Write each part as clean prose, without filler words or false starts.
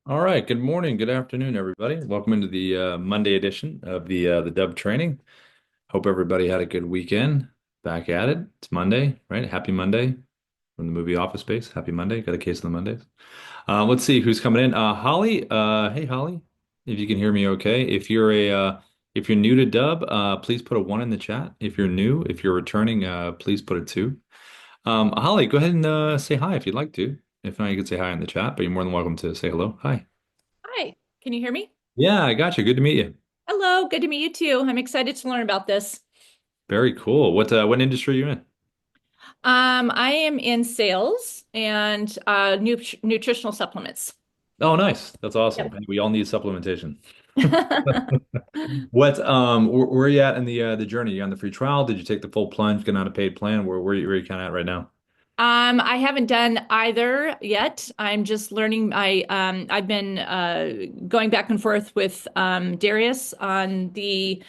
All right. Good morning. Good afternoon, everybody. Welcome into the Monday edition of the Dubb training. Hope everybody had a good weekend. Back at it. It's Monday, right? Happy Monday from the movie Office Space. Happy Monday. Got a case of the Mondays. Let's see who's coming in. Holly. Hey, Holly. If you can hear me, okay. If you're new to Dubb, please put a one in the chat. If you're new, if you're returning, please put a two. Holly, go ahead and say hi if you'd like to. If not, you can say hi in the chat, but you're more than welcome to say hello. Hi. Hi, can you hear me? Yeah, I got you. Good to meet you. Hello, good to meet you too. I'm excited to learn about this. Very cool. What industry are you in? I am in sales and nutritional supplements. Oh, nice. That's awesome. Yep. Hey, we all need supplementation. Where are you at in the journey? You on the free trial? Did you take the full plunge, get on a paid plan? Where you kind of at right now? I haven't done either yet. I'm just learning. I've been going back and forth with Darius on the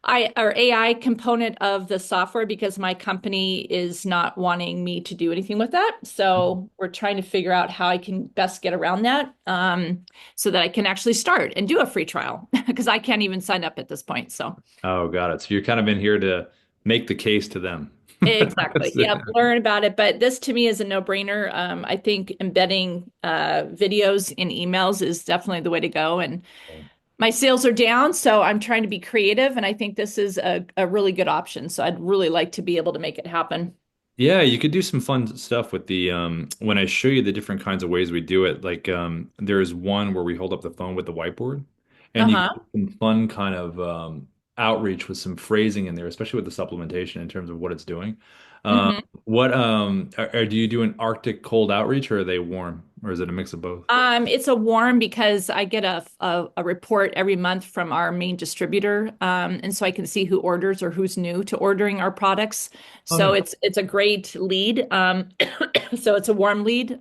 AI component of the software because my company is not wanting me to do anything with that. So we're trying to figure out how I can best get around that so that I can actually start and do a free trial because I can't even sign up at this point. So Oh, got it. So you're kind of in here to make the case to them. exactly. Yep. Learn about it. But this to me is a no-brainer. I think embedding videos in emails is definitely the way to go. And my sales are down, so I'm trying to be creative, and I think this is a really good option. So I'd really like to be able to make it happen. Yeah, you could do some fun stuff with the when I show you the different kinds of ways we do it. Like there's one where we hold up the phone with the whiteboard and you Uh-huh. can do some fun kind of outreach with some phrasing in there, especially with the supplementation in terms of what it's doing. Um, hmm what do you do an Arctic cold outreach or are they warm or is it a mix of both? It's a warm because I get a report every month from our main distributor, and so I can see who orders or who's new to ordering our products. Oh, So nice. it's a great lead. So it's a warm lead.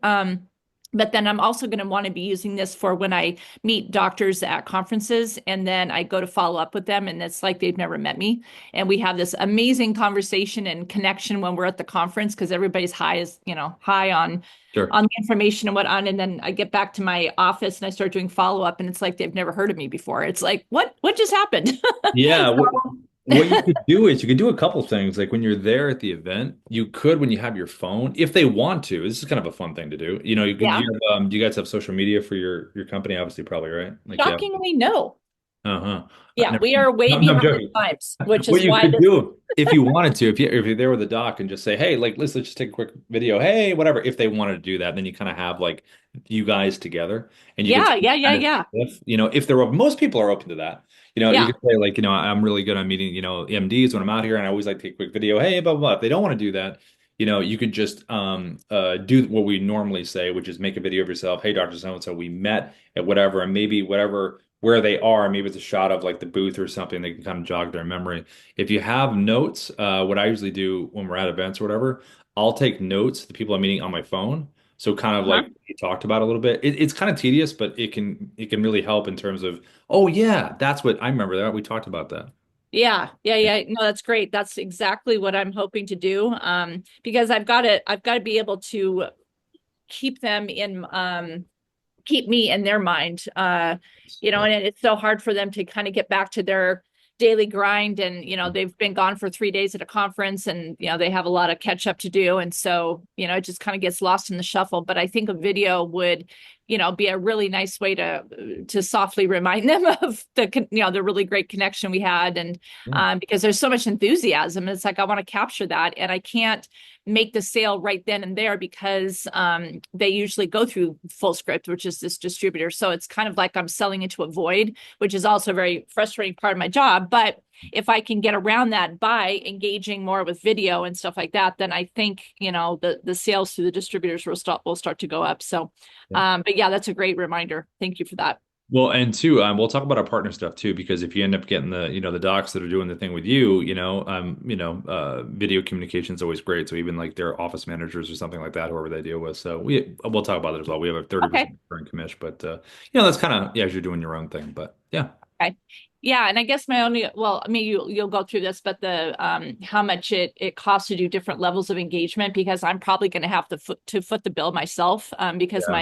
But then I'm also going to want to be using this for when I meet doctors at conferences, and then I go to follow up with them, and it's like they've never met me, and we have this amazing conversation and connection when we're at the conference because everybody's high Sure. on the information and whatnot. And then I get back to my office and I start doing follow up, and it's like they've never heard of me before. It's like, what just happened? Yeah, what you So, could do is you could do a couple things. Like when you're there at the event, you could, when you have your phone, if they want to, this is kind of a fun thing to do. You know, you could, yeah, do you guys have social media for your company? Obviously, probably, right? Like, yeah. shockingly, no. Uh-huh. Yeah, Never we mind. are way No, I'm behind the joking. times, which What is you why could this. do if you wanted to, if you're there with a doc and just say, hey, like let's just take a quick video, hey, whatever. If they wanted to do that, then you kind of have like you guys together, and you could Yeah, yeah, yeah, kind of yeah, if they're most people are open to that. You yeah, could say like I'm really good on meeting MDs when I'm out here, and I always like to take a quick video, hey, blah blah blah. If they don't want to do that, you could just do what we normally say, which is make a video of yourself. Hey, Dr. So and so, we met at whatever, and maybe whatever where they are, maybe it's a shot of like the booth or something. They can kind of jog their memory. If you have notes, what I usually do when we're at events or whatever, I'll take notes, the people I'm meeting on my phone. So kind of uh-huh. like you talked about a little bit. It's kind of tedious, but it can really help in terms of, oh yeah, that's what I remember that we talked about that. Yeah, yeah, Yeah. yeah. No, that's great. That's exactly what I'm hoping to do. Because I've got to be able to keep them in keep me in their mind. Yeah. And it's so hard for them to kind of get back to their daily grind. And, they've been gone for 3 days at a conference and, they have a lot of catch up to do. And so, it just kind of gets lost in the shuffle. But I think a video would, be a really nice way to softly remind them of the really great connection we had. And Yeah. because there's so much enthusiasm, it's like I want to capture that. And I can't make the sale right then and there because they usually go through Fullscript, which is this distributor. So it's kind of like I'm selling into a void, which is also a very frustrating part of my job. But if I can get around that by engaging more with video and stuff like that, then I think the sales through the distributors will start to go up. So, Yeah. but yeah, that's a great reminder. Thank you for that. Well, and two, we'll talk about our partner stuff too, because if you end up getting the docs that are doing the thing with you, video communication is always great. So even like their office managers or something like that, whoever they deal with. So we'll talk about it as well. We have a 30% Okay. recurring commission, but that's kind of as you're doing your own thing. But yeah. Okay. Yeah, and I guess my only, well, maybe you'll go through this, but the how much it costs to do different levels of engagement because I'm probably going to have to foot the bill myself because Yeah.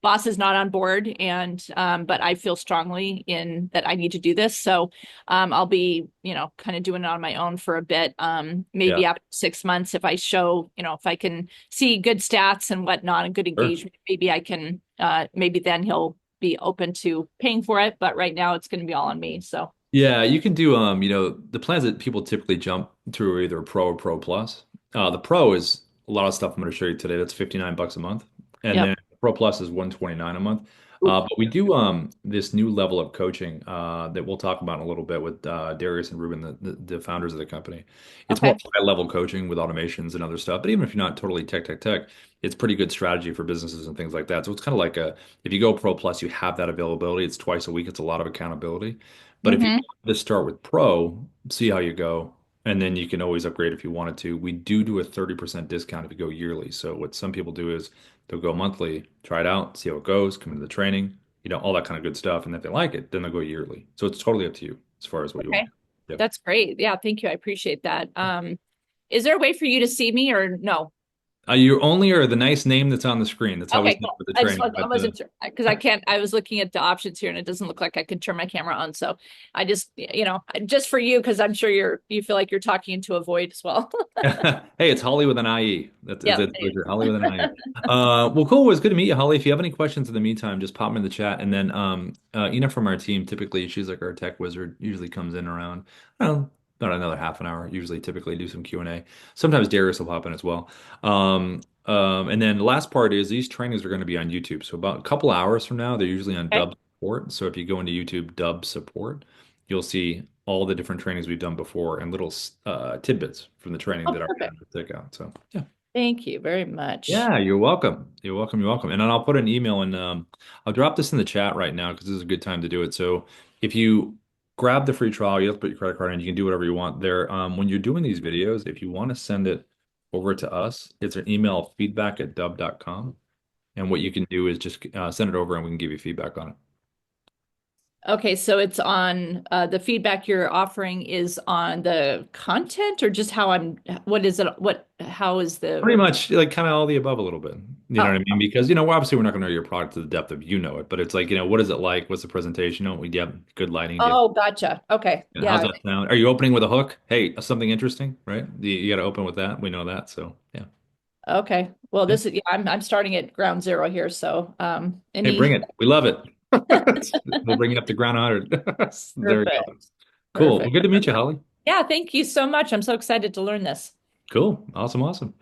boss is not on board, and but I feel strongly in that I need to do this. So I'll be, kind of doing it on my own for a bit. Yeah, Maybe after 6 months, if I show, if I can see good stats and whatnot and good sure. engagement, maybe I can, maybe then he'll be open to paying for it. But right now, it's going to be all on me. So Yeah, you can do the plans that people typically jump to are either Pro or Pro Plus. The Pro is a lot of stuff I'm going to show you today. That's $59 a month. And yep. then Pro Plus is 129 a month. Ooh, But we do this new level of coaching that we'll talk about in a little bit with Darius and Ruben, the founders of the company. It's more okay. high level coaching with automations and other stuff. But even if you're not totally tech, it's pretty good strategy for businesses and things like that. So it's kind of like if you go Pro Plus, you have that availability. It's twice a week. It's a lot of accountability. But if you Mm-hmm. just start with Pro, see how you go, and then you can always upgrade if you wanted to. We do a 30% discount if you go yearly. So what some people do is they'll go monthly, try it out, see how it goes, come into the training, all that kind of good stuff. And if they like it, then they'll go yearly. So it's totally up to you as far as what you want Okay. to do. Yep. That's great. Yeah, thank you. I appreciate that. Is there a way for you to see me or no? You only are the nice name that's on the screen. That's how we Okay, set up cool. with the I just training. I But wasn't sure because I can't. I was looking at the options here, and it doesn't look like I could turn my camera on. So I just, just for you, because I'm sure you feel like you're talking into a void as well. Hey, it's Holly with an IE. That's Yeah. it's Holly with an IE. Well, cool. It was good to meet you, Holly. If you have any questions in the meantime, just pop them in the chat. And then, Ina from our team, typically she's like our tech wizard. Usually comes in around, I don't know, about another half an hour. Usually, typically do some Q&A. Sometimes Darius will pop in as well. And then the last part is these trainings are going to be on YouTube. So about a couple hours from now, they're usually on Okay. Dubb support. So if you go into YouTube Dubb support, you'll see all the different trainings we've done before and little tidbits from the training Oh, that our perfect. members take out. So yeah. Thank you very much. Yeah, you're welcome. You're welcome. You're welcome. And then I'll put an email and I'll drop this in the chat right now because this is a good time to do it. So if you grab the free trial, you have to put your credit card in, you can do whatever you want there. When you're doing these videos, if you want to send it over to us, it's an email feedback@dubb.com. And what you can do is just send it over and we can give you feedback on it. Okay, so it's on the feedback you're offering is on the content or just how what is it? How is the, Pretty much like kind of all the above a little bit. You know what oh, I mean? Because, obviously we're not going to know your product to the depth of it, but it's like, what is it like? What's the presentation? We have good lighting. Do you oh, gotcha. Okay. how's Yeah. that sound? Are you opening with a hook? Hey, something interesting, right? You got to open with that. We know that. So yeah. Okay. Well, Yeah. this is, yeah, I'm starting at ground zero here. So, Hey, bring any it. We love it. We'll bring you up to ground 100. There we go. perfect. Cool. Well, Perfect. good to meet you, Holly. Yeah, thank you so much. I'm so excited to learn this. Cool. Awesome. Awesome.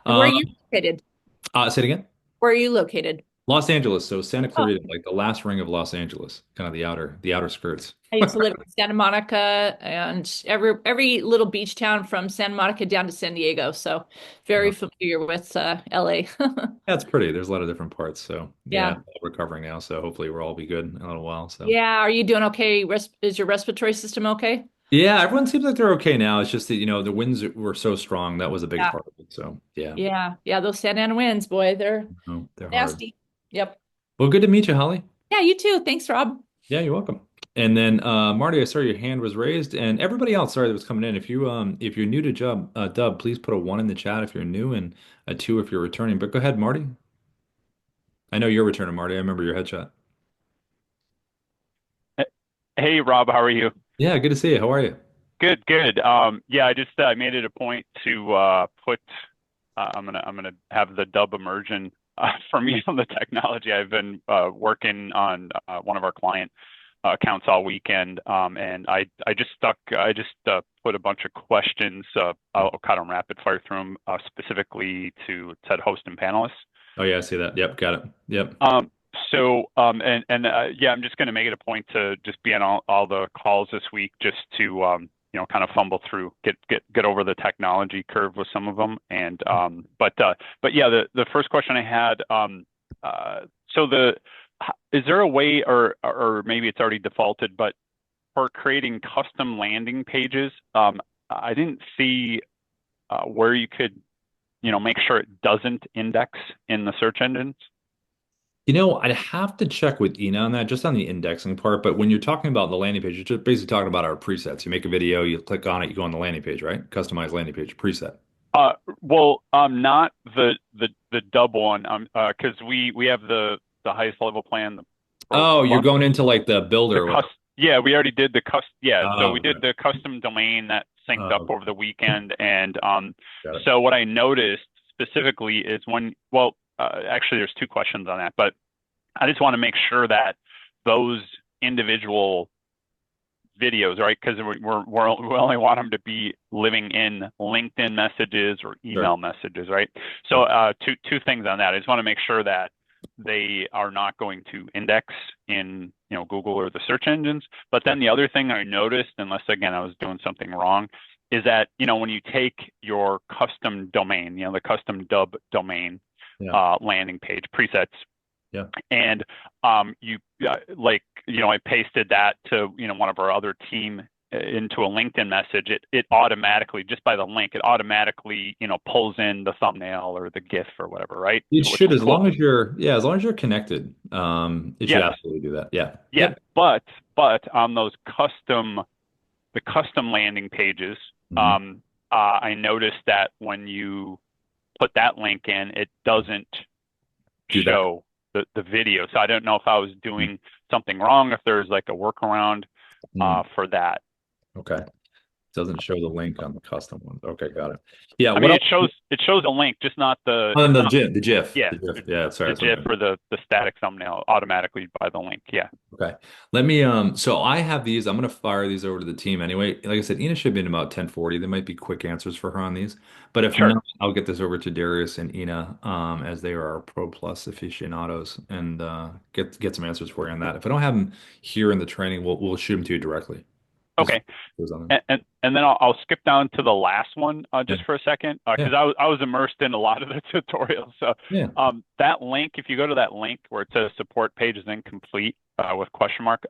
And where are Um, you located? say it again. Where are you located? Los Angeles. So Santa Oh, Clarita, like the last ring of Los Angeles, kind of the outer skirts. I used to live in Santa Monica and every little beach town from Santa Monica down to San Diego. So very familiar with LA. Yeah, it's pretty. There's a lot of different parts. So yeah, Yeah. we're recovering now. So hopefully we'll all be good in a little while. So Yeah. Are you doing okay? Is your respiratory system okay? yeah, everyone seems like they're okay now. It's just that, the winds were so strong. That was a big Yeah. part of it. So yeah, Yeah. Yeah. Those Santa Ana winds, boy, they're no, they're hard. nasty. Yep. Well, good to meet you, Holly. Yeah, you too. Thanks, Rob. Yeah, you're welcome. And then Marty, I saw your hand was raised, and everybody else, sorry, that was coming in. If you're new to Dubb, please put a one in the chat if you're new and a two if you're returning. But go ahead, Marty. I know you're returning, Marty. I remember your headshot. Hey Rob, how are you? Yeah, good to see you. How are you? Good, good. Yeah, I just made it a point to put. I'm gonna have the Dubb immersion for me on the technology. I've been working on one of our client accounts all weekend, and I just put a bunch of questions. I'll kind of rapid fire through them specifically to said host and panelists. Oh yeah, I see that. Yep, got it. Yep. Yeah, I'm just going to make it a point to just be on all the calls this week, just to kind of fumble through, get over the technology curve with some of them. And but yeah, the first question I had, so is there a way, or maybe it's already defaulted, but for creating custom landing pages, I didn't see where you could make sure it doesn't index in the search engines. I'd have to check with Ina on that, just on the indexing part. But when you're talking about the landing page, you're just basically talking about our presets. You make a video, you click on it, you go on the landing page, right? Customized landing page preset. Well, not the Dubb one, because we have the highest level plan, the Pro Oh, you're Plus. going into like the The builder or whatever. yeah, we already did the yeah, so we Oh, did okay. the custom domain that synced up Oh, over the weekend, and got it. so what I noticed specifically is actually there's two questions on that, but I just want to make sure that those individual videos, right? Because we only want them to be living in LinkedIn messages or Sure. email messages, right? So Sure. two things on that. I just want to make sure that they are not going to index in Google or the search engines. But then the other thing I noticed, unless again I was doing something wrong, is that when you take your custom domain, the custom Dubb domain Yeah. landing page presets, Yeah. and you I pasted that to one of our other team into a LinkedIn message. It automatically, just by the link, it automatically pulls in the thumbnail or the GIF or whatever, right? It Which should, is as long cool. as you're, yeah, as long as you're connected, it should Yes, absolutely do that. Yeah. yeah, Yep. but on those custom landing pages, Mhm. um, I noticed that when you put that link in, it doesn't Do that. show the video. So I don't know if I was Mm. doing something wrong, if there's like a workaround Mm. for that. Okay. Doesn't show the link on the custom ones. Okay, got it. Yeah. I What mean, else? it shows a link, just not the Oh, it's no, not the GIF, yeah the GIF. Yeah. Sorry, the that's what I GIF meant. or the static thumbnail automatically by the link. Yeah, Okay. Let me so I have these. I'm gonna fire these over to the team anyway. Like I said, Ina should be in about 10:40. There might be quick answers for her on these. But if sure. not, I'll get this over to Darius and Ina as they are our Pro Plus aficionados and get some answers for you on that. If I don't have them here in the training, we'll shoot them to you directly. Just Okay. goes on them. And then I'll skip down to the last one Yeah. just for a second Yeah. because I was immersed in a lot of the tutorials. So Yeah. that link, if you go to that link where it says support page is incomplete with question mark,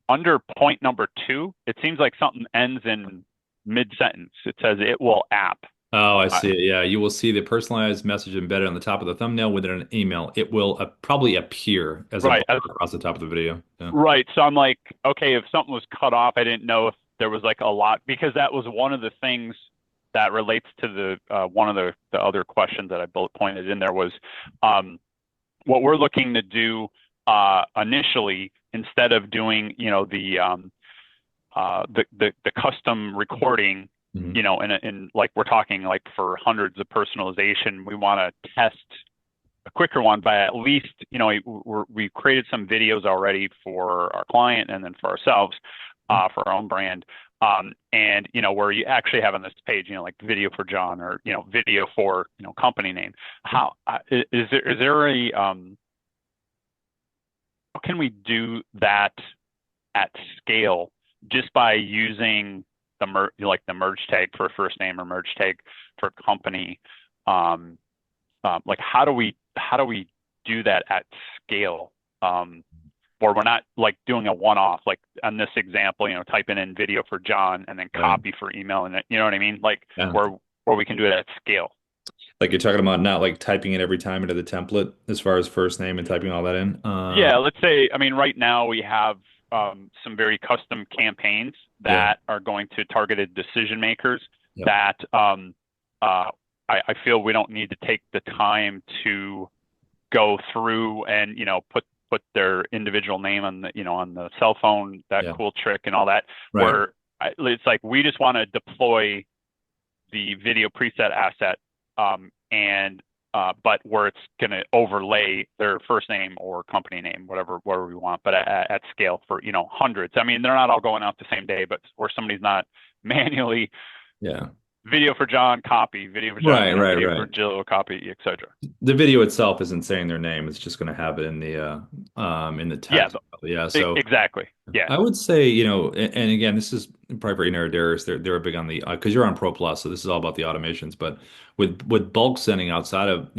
under point number 2, it seems like something ends in mid sentence. It says it will app. Oh, I Uh, see it. Yeah, you will see the personalized message embedded on the top of the thumbnail within an email. It will probably appear as a bar right. across the top of the video. Yeah. Right. So I'm like, okay, if something was cut off, I didn't know if there was like a lot because that was one of the things that relates to the one of the other questions that I bullet pointed in there was what we're looking to do initially instead of doing the custom recording Mhm. in like we're talking like for hundreds of personalization, we want to test a quicker one by at least, we've created some videos already for our client and then for ourselves, for our own brand. And, where you actually have on this page, like video for John or, video for, company name. How, is there how can we do that at scale just by using the merge tag for first name or merge tag for company? Um, like how do we do that at scale? Where we're not like doing a one-off, like on this example, typing in video for John and then Right. copy for email, and you know what I mean? Like Yeah. where we can do it at scale. Like you're talking about not like typing it every time into the template as far as first name and typing all that in. Yeah, let's say, I mean, right now we have some very custom campaigns Yeah. that are going to targeted decision makers Yep. that I feel we don't need to take the time to go through and put their individual name on the cell phone, that Yeah. cool trick and all that. Right. It's like we just want to deploy the video preset asset, and but where it's going to overlay their first name or company name, whatever we want, but at scale for hundreds. I mean, they're not all going out the same day, but where somebody's not manually Yeah. video for John, copy, video for John, Right. Right. video for Right. Jill, copy, etc. The video itself isn't saying their name. It's just going to have it in the Yeah, text. Yeah. So exactly. Yeah. I would say, and again, this is probably for Ina or Darius. They're big on the because you're on Pro Plus, so this is all about the automations. But with bulk sending outside of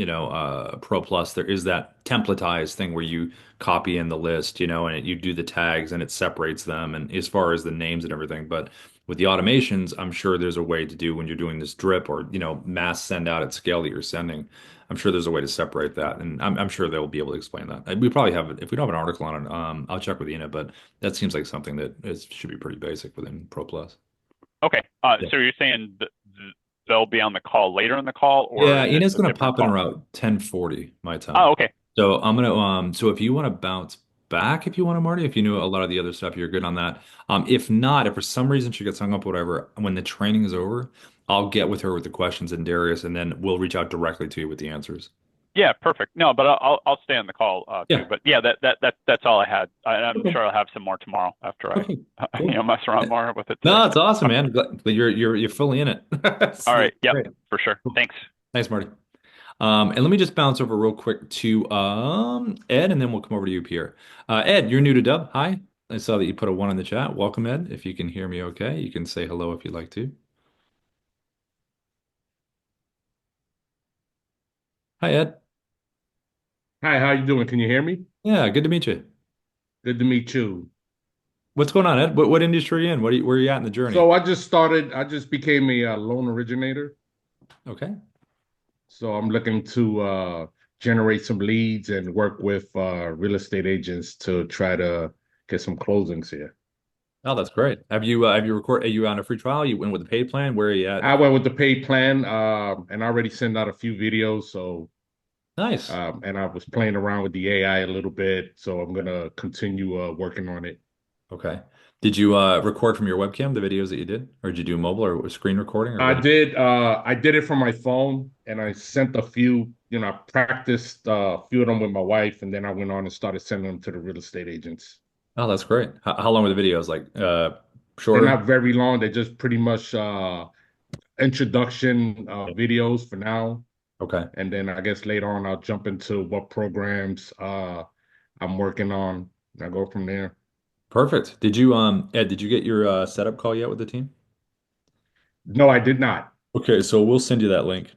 Pro Plus, there is that templatized thing where you copy in the list, and you do the tags and it separates them, and as far as the names and everything. But with the automations, I'm sure there's a way to do when you're doing this drip or mass send out at scale that you're sending. I'm sure there's a way to separate that, and I'm sure they'll be able to explain that. We probably have it if we don't have an article on it. I'll check with Ina, but that seems like something that should be pretty basic within Pro Plus. Okay. Yeah. So you're saying they'll be on the call later in the call, or Yeah, is it Ina's a gonna different pop in call? around 10:40 my Oh, time. okay. So I'm gonna so if you want to bounce back if you want to, Marty, if you knew a lot of the other stuff, you're good on that. If not, if for some reason she gets hung up, whatever, when the training is over, I'll get with her with the questions and Darius, and then we'll reach out directly to you with the answers. Yeah, perfect. No, but I'll stay on the call too. Yeah. But yeah, that's all I had. I'm Okay. sure I'll have some more tomorrow after I Okay. Cool. mess around more with it today. No, it's awesome, Uh, man. You're fully in it. all That's right. Yep, great. for sure. Cool. Thanks. Thanks, Marty. And let me just bounce over real quick to Ed, and then we'll come over to you, Pierre. Ed, you're new to Dub. Hi. I saw that you put a one in the chat. Welcome, Ed. If you can hear me okay, you can say hello if you'd like to. Hi, Ed. Hi, how you doing? Can you hear me? Yeah, good to meet you. Good to meet you. What's going on, Ed? What industry are you in? Where are you at in the journey? I just became a loan originator. Okay. So I'm looking to generate some leads and work with real estate agents to try to get some closings here. Oh, that's great. Have you record? Are you on a free trial? You went with the paid plan? Where are you at? I went with the paid plan and I already sent out a few videos. Nice. And I was playing around with the AI a little bit. So I'm gonna continue working on it. Okay. Did you record from your webcam the videos that you did, or did you do mobile or screen recording, or what? I did it from my phone and I sent a few, I practiced a few of them with my wife and then I went on and started sending them to the real estate agents. Oh, that's great. How long were the videos? Like They're shorter? not very long, they're just pretty much introduction Yeah. videos for now. Okay. And then I guess later on I'll jump into what programs I'm working on and I go from there. Perfect. Ed, did you get your setup call yet with the team? No, I did not. Okay, so we'll send you that link,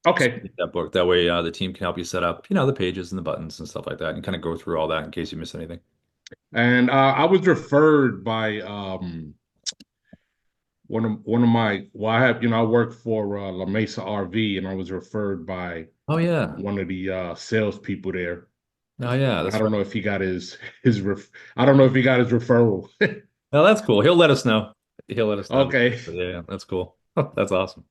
Okay. that book. That way the team can help you set up, the pages and the buttons and stuff like that, and kind of go through all that in case you miss anything. And I was referred by one of my well, I have I work for La Mesa RV, and I was referred by Oh yeah. one of the salespeople there. Oh yeah, I that's don't right. know if he got I don't know if he got his referral. Well, that's cool. He'll let us know. He'll let us know. Okay, But yeah, that's cool. That's awesome.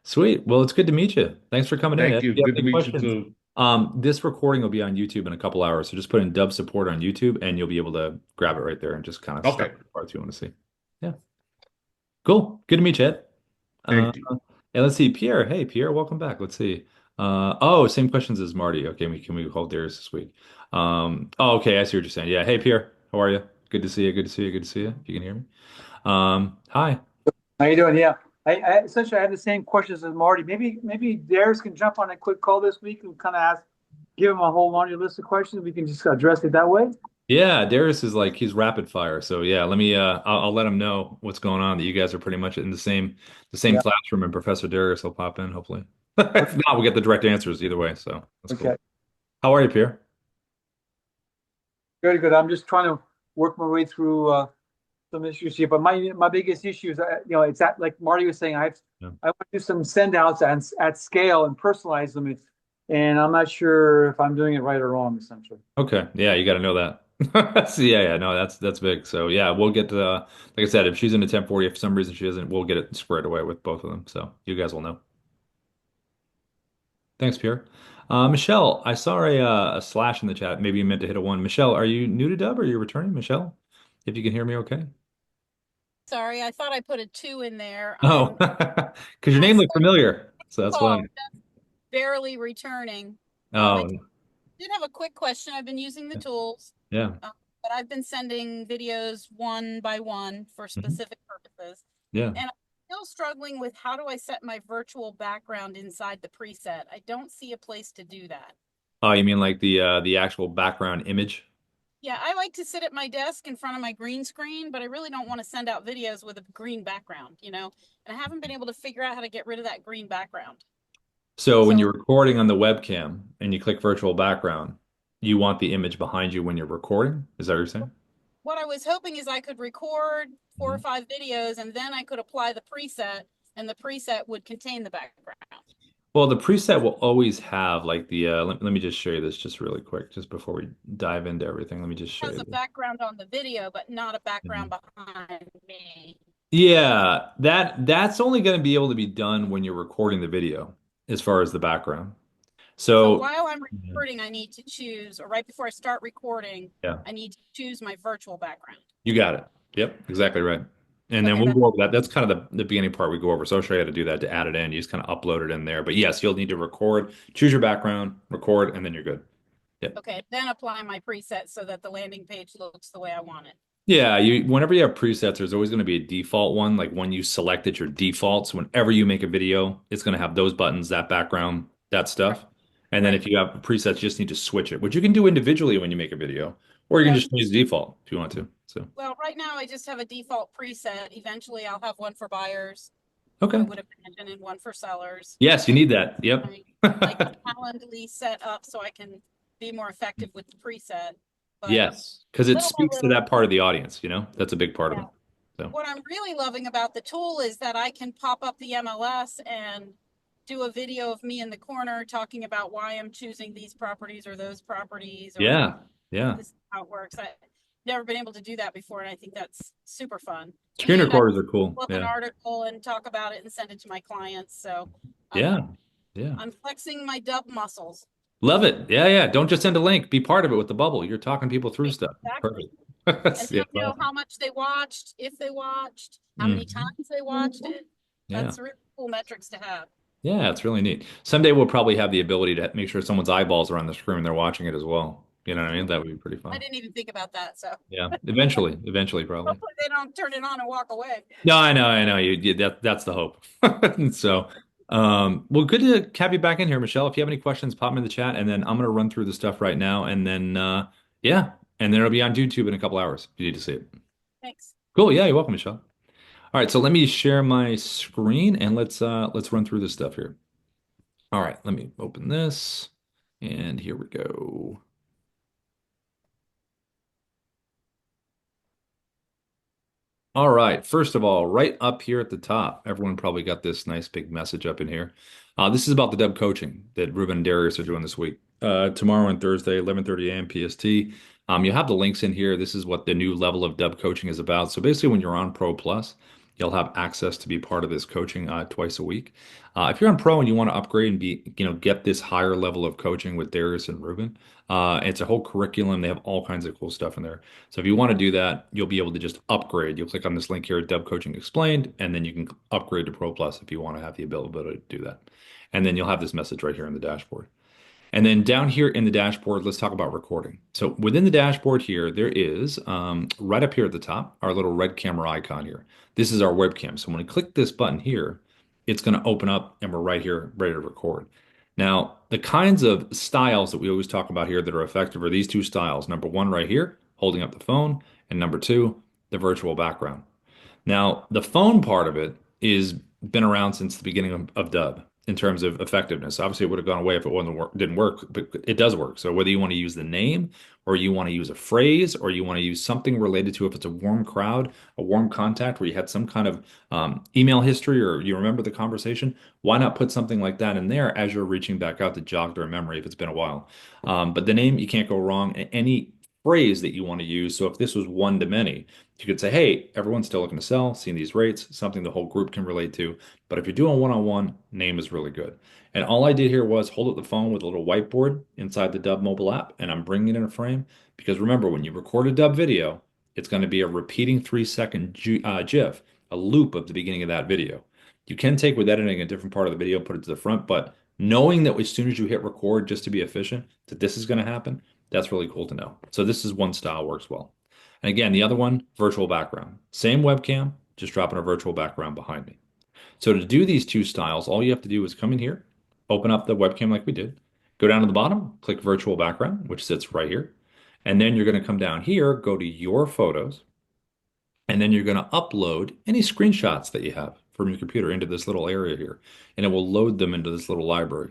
Sweet. Well, it's good to meet you. Thanks for coming in, Ed. thank If you. you have Good to any meet you questions, too. this recording will be on YouTube in a couple hours. So just put in Dub support on YouTube and you'll be able to grab it right there and just kind of start Okay, the parts you want to see. Yeah. Cool. Good to meet you, Ed. Uh, thank you. and let's see, Pierre. Hey, Pierre, welcome back. Let's see. Oh, same questions as Marty. Okay, can we hold theirs this week? Oh, okay, I see what you're saying. Yeah. Hey, Pierre, how are you? Good to see you. Good to see you. Good to see you. If you can hear me. Hi. How you doing? Yeah, I essentially I have the same questions as Marty. Maybe Darius can jump on a quick call this week and kind of give him a whole laundry list of questions. We can just address it that way. Yeah, Darius is like he's rapid fire. So yeah, let me I'll let him know what's going on, that you guys are pretty much in the same Yeah. classroom, and Professor Darius will pop in hopefully. Okay. If not, we'll get the direct answers either way. So that's Okay. cool. How are you, Pierre? Good. Good. I'm just trying to work my way through some issues here, but my biggest issue is it's that like Marty was saying, Yeah. I want to do some send outs at scale and personalize them, and I'm not sure if I'm doing it right or wrong. Essentially. Okay. Yeah, you got to know that. So, yeah, no, that's big. So yeah, we'll get like I said, if she's in a 1040, if for some reason she isn't, we'll get it squared away with both of them. So you guys will know. Thanks, Pierre. Michelle, I saw a slash in the chat. Maybe you meant to hit a one. Michelle, are you new to Dub? Or are you returning, Michelle? If you can hear me, okay. Sorry, I thought I put a two in there. Oh, because your name Also looked familiar, so that's why. called barely returning. I Oh, did have a quick question. I've been using the tools, yeah, but I've been sending videos one by one for mhm, specific purposes. yeah. And I'm still struggling with how do I set my virtual background inside the preset? I don't see a place to do that. Oh, you mean like the actual background image? Yeah, I like to sit at my desk in front of my green screen, but I really don't want to send out videos with a green background, And I haven't been able to figure out how to get rid of that green background. So when So you're recording on the webcam and you click virtual background, you want the image behind you when you're recording? Is that what you're saying? what I was hoping is I could record 4 or 5 videos and then I could apply the preset and the preset would contain the background. Well, the preset will always have like let me just show you this just really quick, just before we dive into everything. Let me just It show has you a this. background on the video, but not a Mhm. background behind me. Yeah, that's only going to be able to be done when you're recording the video, as far as the background. So So while I'm recording, I need to choose, or right before I start recording, yeah, I need to choose my virtual background. you got it. Yep, exactly right. And then Okay, we'll that, go over that. That's kind of the beginning part we go over. So I'll show you how to do that to add it in. You just kind of upload it in there. But yes, you'll need to record, choose your background, record, and then you're good. Yep. okay, then apply my preset so that the landing page looks the way I want it. Yeah, you whenever you have presets, there's always going to be a default one, like when you selected your defaults. Whenever you make a video, it's going to have those buttons, that background, that Right, stuff. And then right. if you have presets, you just need to switch it, which you can do individually when you make a video, or you can Yep. just use default if you want to. So, Well, right now I just have a default preset. Eventually I'll have one for buyers, I okay. would imagine, and one for sellers. Yes, you And need that. Yep. my Calendly set up so I can be more effective with the preset. But Yes, because it little by speaks to little, that part of the audience, That's a big part of yeah. it. So, What I'm really loving about the tool is that I can pop up the MLS and do a video of me in the corner talking about why I'm choosing these properties or those properties, or yeah. Yeah. this is how it works. I've never been able to do that before, and I think that's super fun. Screen And I recorders are cool. pull up an Yeah. article and talk about it and send it to my clients. So Yeah. I'm Yeah. I'm flexing my Dubb muscles. Love it. Yeah, yeah. Don't just send a link. Be part of it with the bubble. You're talking people through stuff. Exactly. Perfect. And Yeah. let them know how much they watched, if they watched, how many Mhm. times they watched it. Yeah. That's really cool metrics to have. Yeah, it's really neat. Someday we'll probably have the ability to make sure someone's eyeballs are on the screen and they're watching it as well. You know what I mean? That would be pretty I fun. didn't even think about that. So Yeah. Eventually, probably. hopefully they don't turn it on and walk away. No, I know. That's the hope. So, well, good to have you back in here, Michelle. If you have any questions, pop them in the chat, and then I'm gonna run through the stuff right now, and then yeah, and then it'll be on YouTube in a couple hours if you need to see it. Thanks. Cool. Yeah, you're welcome, Michelle. All right, so let me share my screen and let's run through this stuff here. All right, let me open this, and here we go. All right. First of all, right up here at the top, everyone probably got this nice big message up in here. This is about the Dubb coaching that Ruben and Darius are doing this week. Tomorrow and Thursday, 11:30 a.m. PST. You have the links in here. This is what the new level of Dubb coaching is about. So basically, when you're on Pro Plus, you'll have access to be part of this coaching twice a week. If you're on Pro and you want to upgrade and get this higher level of coaching with Darius and Ruben, it's a whole curriculum. They have all kinds of cool stuff in there. So if you want to do that, you'll be able to just upgrade. You'll click on this link here, Dubb Coaching Explained, and then you can upgrade to Pro Plus if you want to have the ability to do that. And then you'll have this message right here in the dashboard. And then down here in the dashboard, let's talk about recording. So within the dashboard here, there is right up here at the top, our little red camera icon here. This is our webcam. So when we click this button here, it's going to open up and we're right here ready to record. Now, the kinds of styles that we always talk about here that are effective are these two styles. Number one right here, holding up the phone, and number two, the virtual background. Now, the phone part of it is been around since the beginning of Dubb in terms of effectiveness. Obviously, it would have gone away if it didn't work, but it does work. So whether you want to use the name or you want to use a phrase or you want to use something related to if it's a warm crowd, a warm contact where you had some kind of email history or you remember the conversation, why not put something like that in there as you're reaching back out to jog their memory if it's been a while. But the name, you can't go wrong. Any phrase that you want to use. So if this was one to many, you could say, hey, everyone's still looking to sell, seeing these rates, something the whole group can relate to. But if you're doing one-on-one, name is really good. And all I did here was hold up the phone with a little whiteboard inside the Dubb mobile app, and I'm bringing in a frame because remember, when you record a Dubb video, it's going to be a repeating 3-second GIF, a loop of the beginning of that video. You can take with editing a different part of the video, put it to the front, but knowing that as soon as you hit record, just to be efficient, that this is going to happen, that's really cool to know. So this is one style works well. And again, the other one, virtual background. Same webcam, just dropping a virtual background behind me. So to do these two styles, all you have to do is come in here, open up the webcam like we did, go down to the bottom, click virtual background, which sits right here. And then you're going to come down here, go to your photos, and then you're going to upload any screenshots that you have from your computer into this little area here, and it will load them into this little library.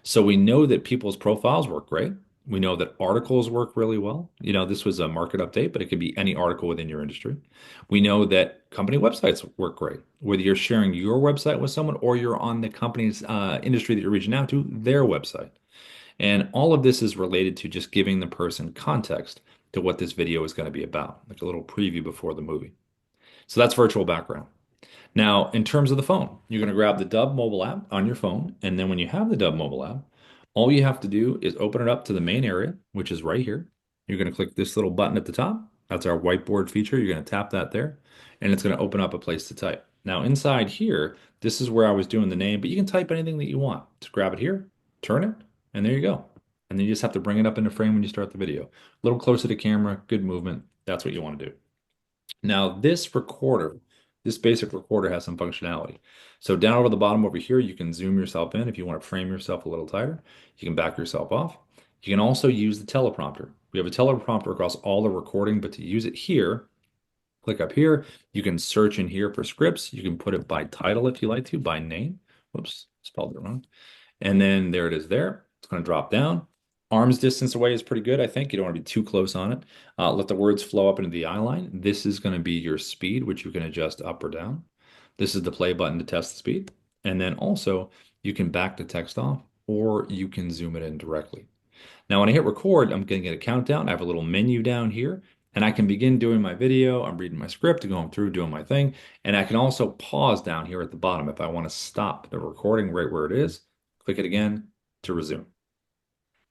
So we know that people's profiles work great. We know that articles work really well. This was a market update, but it could be any article within your industry. We know that company websites work great, whether you're sharing your website with someone or you're on the company's industry that you're reaching out to, their website. And all of this is related to just giving the person context to what this video is going to be about, like a little preview before the movie. So that's virtual background. Now, in terms of the phone, you're going to grab the Dubb mobile app on your phone. And then when you have the Dubb mobile app, All you have to do is open it up to the main area, which is right here. You're going to click this little button at the top. That's our whiteboard feature. You're going to tap that there, and it's going to open up a place to type. Now, inside here, this is where I was doing the name, but you can type anything that you want. Just grab it here, turn it, and there you go. And then you just have to bring it up into frame when you start the video. A little closer to camera, good movement. That's what you want to do. Now, this recorder, this basic recorder has some functionality. So down over the bottom over here, you can zoom yourself in if you want to frame yourself a little tighter. You can back yourself off. You can also use the teleprompter. We have a teleprompter across all the recording, but to use it here, click up here. You can search in here for scripts. You can put it by title if you like to, by name. Whoops, spelled it wrong. And then there it is there. It's going to drop down. Arm's distance away is pretty good, I think. You don't want to be too close on it. Let the words flow up into the eye line. This is going to be your speed, which you can adjust up or down. This is the play button to test the speed. And then also you can back the text off or you can zoom it in directly. Now, when I hit record, I'm going to get a countdown. I have a little menu down here and I can begin doing my video. I'm reading my script, going through, doing my thing. And I can also pause down here at the bottom if I want to stop the recording right where it is. Click it again to resume.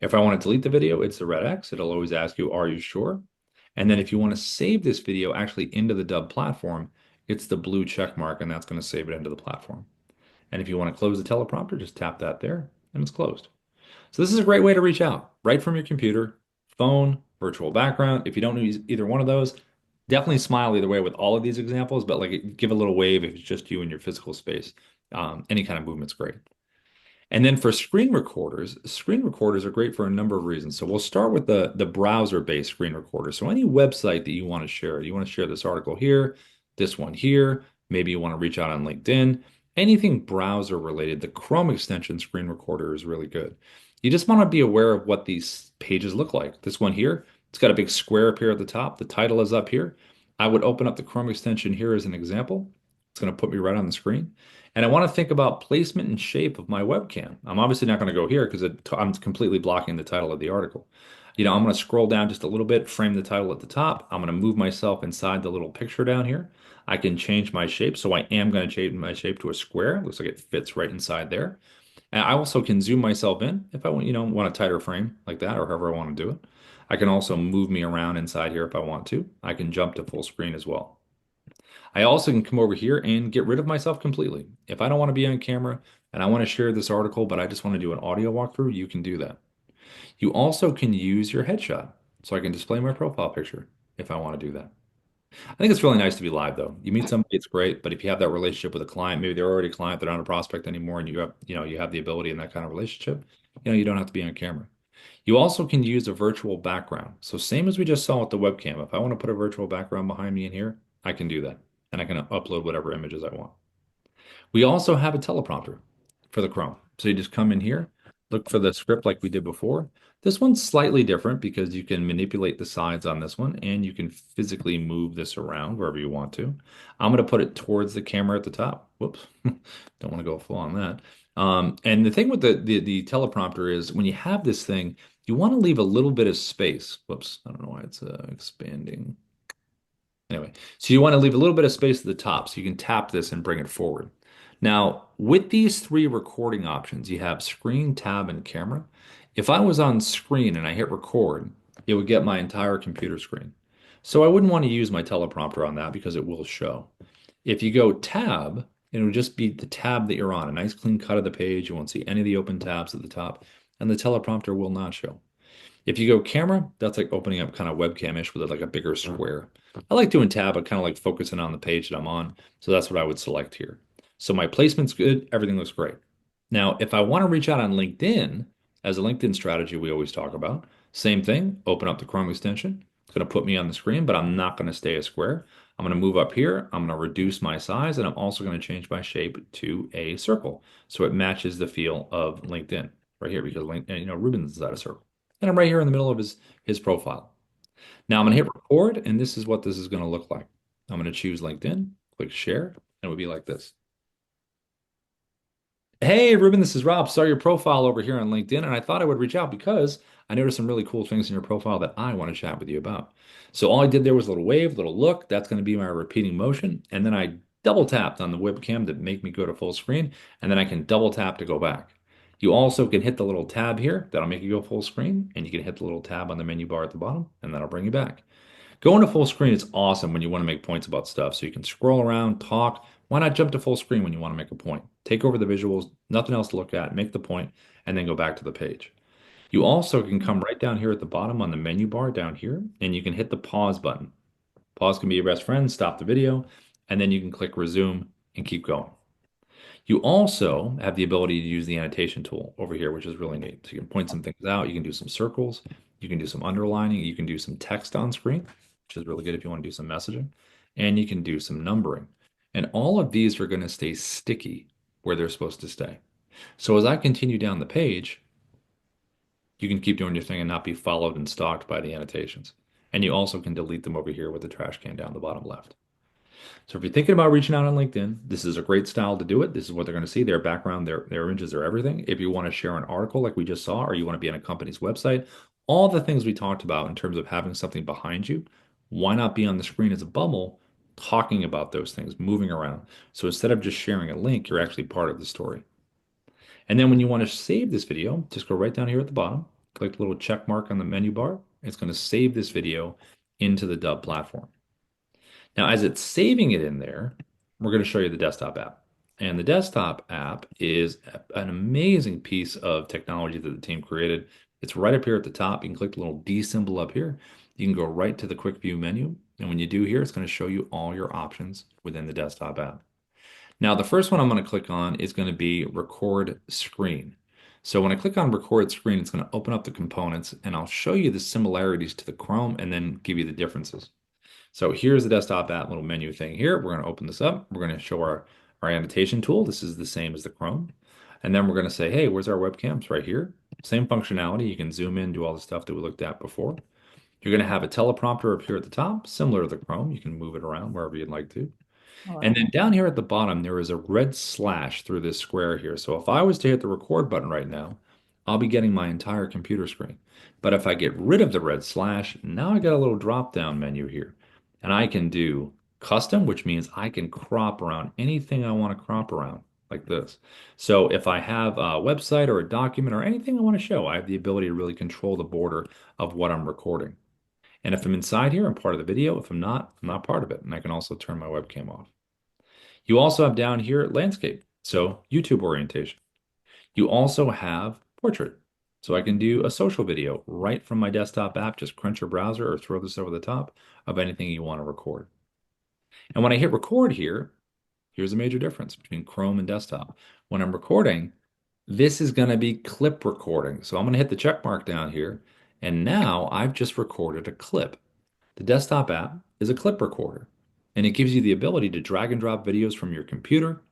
If I want to delete the video, it's the red X. It'll always ask you, are you sure? And then if you want to save this video actually into the Dubb platform, it's the blue check mark, and that's going to save it into the platform. And if you want to close the teleprompter, just tap that there, and it's closed. So this is a great way to reach out, right from your computer, phone, virtual background. If you don't use either one of those, definitely smile either way with all of these examples, but like give a little wave if it's just you in your physical space. Any kind of movement's great. And then for screen recorders are great for a number of reasons. So we'll start with the browser-based screen recorder. So any website that you want to share this article here, this one here, maybe you want to reach out on LinkedIn, anything browser related, the Chrome extension screen recorder is really good. You just want to be aware of what these pages look like. This one here, it's got a big square up here at the top. The title is up here. I would open up the Chrome extension here as an example. It's going to put me right on the screen. And I want to think about placement and shape of my webcam. I'm obviously not going to go here because I'm completely blocking the title of the article. I'm going to scroll down just a little bit, frame the title at the top. I'm going to move myself inside the little picture down here. I can change my shape. So I am going to change my shape to a square. Looks like it fits right inside there. And I also can zoom myself in if I want a tighter frame like that or however I want to do it. I can also move me around inside here if I want to. I can jump to full screen as well. I also can come over here and get rid of myself completely. If I don't want to be on camera and I want to share this article, but I just want to do an audio walkthrough, you can do that. You also can use your headshot. So I can display my profile picture if I want to do that. I think it's really nice to be live though. You meet somebody, it's great, but if you have that relationship with a client, maybe they're already a client, they're not a prospect anymore, and you have the ability in that kind of relationship, you don't have to be on camera. You also can use a virtual background. So same as we just saw with the webcam, if I want to put a virtual background behind me in here, I can do that. And I can upload whatever images I want. We also have a teleprompter for the Chrome. So you just come in here, look for the script like we did before. This one's slightly different because you can manipulate the sides on this one and you can physically move this around wherever you want to. I'm going to put it towards the camera at the top. Whoops, don't want to go full on that. And the thing with the teleprompter is when you have this thing, you want to leave a little bit of space. Whoops, I don't know why it's expanding. Anyway, so you want to leave a little bit of space at the top so you can tap this and bring it forward. Now, with these three recording options, you have screen, tab, and camera. If I was on screen and I hit record, it would get my entire computer screen. So I wouldn't want to use my teleprompter on that because it will show. If you go tab, it will just be the tab that you're on, a nice clean cut of the page. You won't see any of the open tabs at the top, and the teleprompter will not show. If you go camera, that's like opening up kind of webcam-ish with like a bigger square. I like doing tab, but kind of like focusing on the page that I'm on. So that's what I would select here. So my placement's good. Everything looks great. Now, if I want to reach out on LinkedIn, as a LinkedIn strategy we always talk about, same thing, open up the Chrome extension. It's going to put me on the screen, but I'm not going to stay a square. I'm going to move up here. I'm going to reduce my size, and I'm also going to change my shape to a circle. So it matches the feel of LinkedIn right here because Ruben's is at a circle. And I'm right here in the middle of his profile. Now I'm going to hit record, and this is what this is going to look like. I'm going to choose LinkedIn, click share, and it would be like this. Hey, Ruben, this is Rob. Saw your profile over here on LinkedIn, and I thought I would reach out because I noticed some really cool things in your profile that I want to chat with you about. So all I did there was a little wave, little look. That's going to be my repeating motion. And then I double tapped on the webcam to make me go to full screen, and then I can double tap to go back. You also can hit the little tab here. That'll make you go full screen. And you can hit the little tab on the menu bar at the bottom, and that'll bring you back. Going to full screen is awesome when you want to make points about stuff. So you can scroll around, talk. Why not jump to full screen when you want to make a point? Take over the visuals, nothing else to look at, make the point, and then go back to the page. You also can come right down here at the bottom on the menu bar down here, and you can hit the pause button. Pause can be your best friend, stop the video, and then you can click resume and keep going. You also have the ability to use the annotation tool over here, which is really neat. So you can point some things out, you can do some circles, you can do some underlining, you can do some text on screen, which is really good if you want to do some messaging, and you can do some numbering. And all of these are going to stay sticky where they're supposed to stay. So as I continue down the page, you can keep doing your thing and not be followed and stalked by the annotations. And you also can delete them over here with the trash can down the bottom left. So if you're thinking about reaching out on LinkedIn, this is a great style to do it. This is what they're going to see, their background, their images, their everything. If you want to share an article like we just saw, or you want to be on a company's website, all the things we talked about in terms of having something behind you, why not be on the screen as a bubble talking about those things, moving around? So instead of just sharing a link, you're actually part of the story. And then when you want to save this video, just go right down here at the bottom, click the little check mark on the menu bar. It's going to save this video into the Dubb platform. Now, as it's saving it in there, we're going to show you the desktop app. And the desktop app is an amazing piece of technology that the team created. It's right up here at the top. You can click the little D symbol up here. You can go right to the quick view menu. And when you do here, it's going to show you all your options within the desktop app. Now, the first one I'm going to click on is going to be record screen. So when I click on record screen, it's going to open up the components, and I'll show you the similarities to the Chrome and then give you the differences. So here's the desktop app little menu thing here. We're going to open this up. We're going to show our annotation tool. This is the same as the Chrome. And then we're going to say, hey, where's our webcams? Right here. Same functionality. You can zoom in, do all the stuff that we looked at before. You're going to have a teleprompter up here at the top, similar to the Chrome. You can move it around wherever you'd like to. And then down here at the bottom, there is a red slash through this square here. So if I was to hit the record button right now, I'll be getting my entire computer screen. But if I get rid of the red slash, now I got a little drop down menu here. And I can do custom, which means I can crop around anything I want to crop around like this. So if I have a website or a document or anything I want to show, I have the ability to really control the border of what I'm recording. And if I'm inside here, I'm part of the video. If I'm not part of it. And I can also turn my webcam off. You also have down here landscape, so YouTube orientation. You also have portrait. So I can do a social video right from my desktop app, just crunch your browser or throw this over the top of anything you want to record. And when I hit record here, here's a major difference between Chrome and desktop. When I'm recording, this is going to be clip recording. So I'm going to hit the check mark down here, and now I've just recorded a clip. The desktop app is a clip recorder, and it gives you the ability to drag and drop videos from your computer.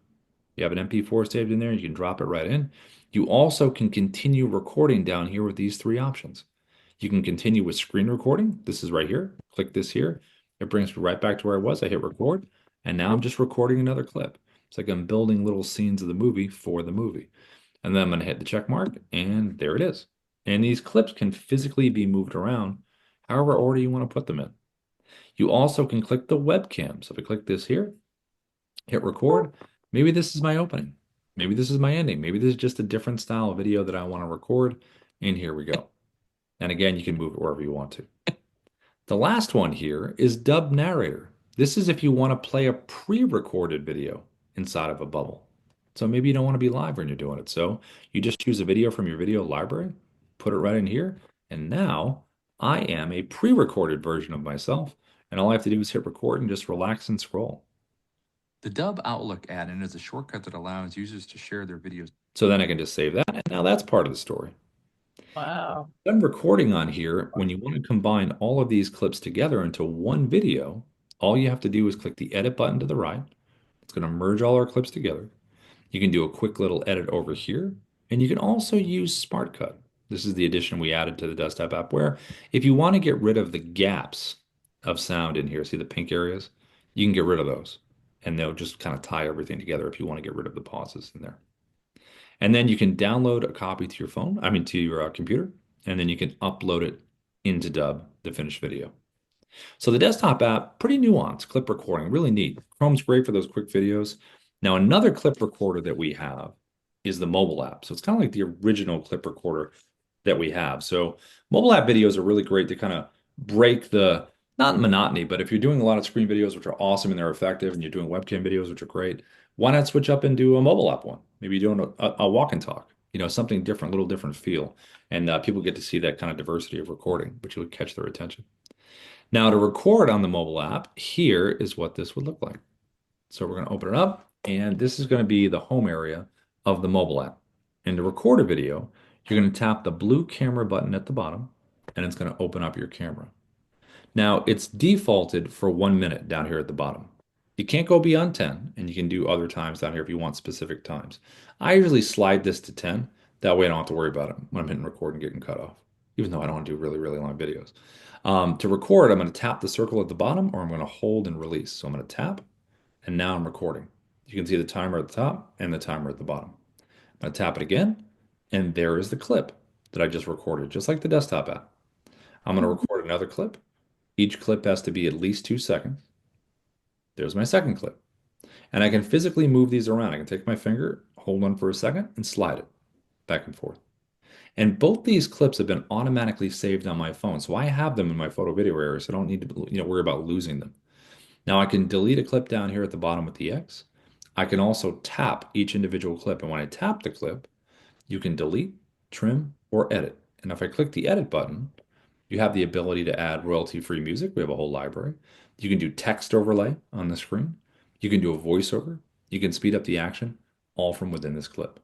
You have an MP4 saved in there, you can drop it right in. You also can continue recording down here with these three options. You can continue with screen recording. This is right here. Click this here. It brings me right back to where I was. I hit record, and now I'm just recording another clip. It's like I'm building little scenes of the movie for the movie. And then I'm going to hit the check mark, and there it is. And these clips can physically be moved around however order you want to put them in. You also can click the webcam. So if I click this here, hit record, maybe this is my opening. Maybe this is my ending. Maybe this is just a different style of video that I want to record. And here we go. And again, you can move it wherever you want to. The last one here is Dubb Narrator. This is if you want to play a pre-recorded video inside of a bubble. So maybe you don't want to be live when you're doing it. So you just choose a video from your video library, put it right in here, and now I am a pre-recorded version of myself, and all I have to do is hit record and just relax and scroll. The Dubb Outlook add-in is a shortcut that allows users to share their videos. So then I can just save that, and now that's part of the story. Wow. I'm recording on here. When you want to combine all of these clips together into one video, all you have to do is click the edit button to the right. It's going to merge all our clips together. You can do a quick little edit over here, and you can also use Smart Cut. This is the addition we added to the desktop app where if you want to get rid of the gaps of sound in here, see the pink areas, you can get rid of those, and they'll just kind of tie everything together if you want to get rid of the pauses in there. And then you can download a copy to your phone, to your computer, and then you can upload it into Dubb, the finished video. So the desktop app, pretty nuanced, clip recording, really neat. Chrome's great for those quick videos. Now, another clip recorder that we have is the mobile app. So it's kind of like the original clip recorder that we have. So mobile app videos are really great to kind of break the not monotony, but if you're doing a lot of screen videos, which are awesome and they're effective, and you're doing webcam videos, which are great, why not switch up and do a mobile app one? Maybe you're doing a walk and talk, something different, a little different feel. And people get to see that kind of diversity of recording, which will catch their attention. Now, to record on the mobile app, here is what this would look like. So we're going to open it up, and this is going to be the home area of the mobile app. And to record a video, you're going to tap the blue camera button at the bottom, and it's going to open up your camera. Now, it's defaulted for 1 minute down here at the bottom. You can't go beyond 10, and you can do other times down here if you want specific times. I usually slide this to 10. That way I don't have to worry about it when I'm hitting record and getting cut off, even though I don't want to do really, really long videos. To record, I'm going to tap the circle at the bottom, or I'm going to hold and release. So I'm going to tap, and now I'm recording. You can see the timer at the top and the timer at the bottom. I'm going to tap it again, and there is the clip that I just recorded, just like the desktop app. I'm going to record another clip. Each clip has to be at least 2 seconds. There's my second clip. And I can physically move these around. I can take my finger, hold one for a second, and slide it back and forth. And both these clips have been automatically saved on my phone. So I have them in my photo video area, so I don't need to worry about losing them. Now I can delete a clip down here at the bottom with the X. I can also tap each individual clip. And when I tap the clip, you can delete, trim, or edit. And if I click the edit button, you have the ability to add royalty-free music. We have a whole library. You can do text overlay on the screen. You can do a voiceover. You can speed up the action, all from within this clip.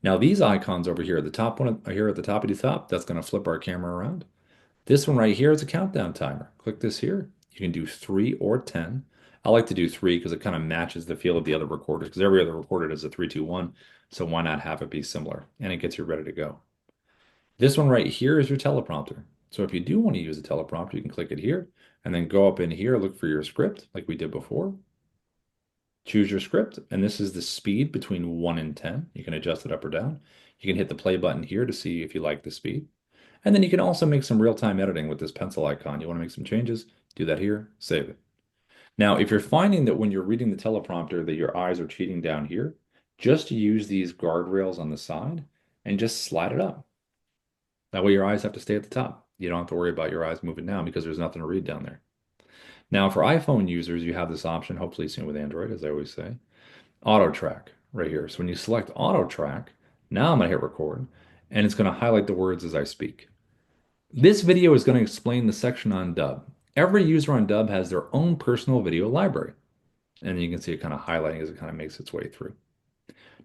Now these icons over here, the top one here at the top of the top, that's going to flip our camera around. This one right here is a countdown timer. Click this here. You can do 3 or 10. I like to do 3 because it kind of matches the feel of the other recorders, because every other recorder does a 3, 2, 1. So why not have it be similar? And it gets you ready to go. This one right here is your teleprompter. So if you do want to use a teleprompter, you can click it here and then go up in here, look for your script like we did before. Choose your script, and this is the speed between 1 and 10. You can adjust it up or down. You can hit the play button here to see if you like the speed. And then you can also make some real-time editing with this pencil icon. You want to make some changes, do that here, save it. Now, if you're finding that when you're reading the teleprompter that your eyes are cheating down here, just use these guardrails on the side and just slide it up. That way your eyes have to stay at the top. You don't have to worry about your eyes moving down because there's nothing to read down there. Now, for iPhone users, you have this option, hopefully soon with Android, as I always say, auto track right here. So when you select auto track, now I'm going to hit record, and it's going to highlight the words as I speak. This video is going to explain the section on Dubb. Every user on Dubb has their own personal video library. And you can see it kind of highlighting as it kind of makes its way through.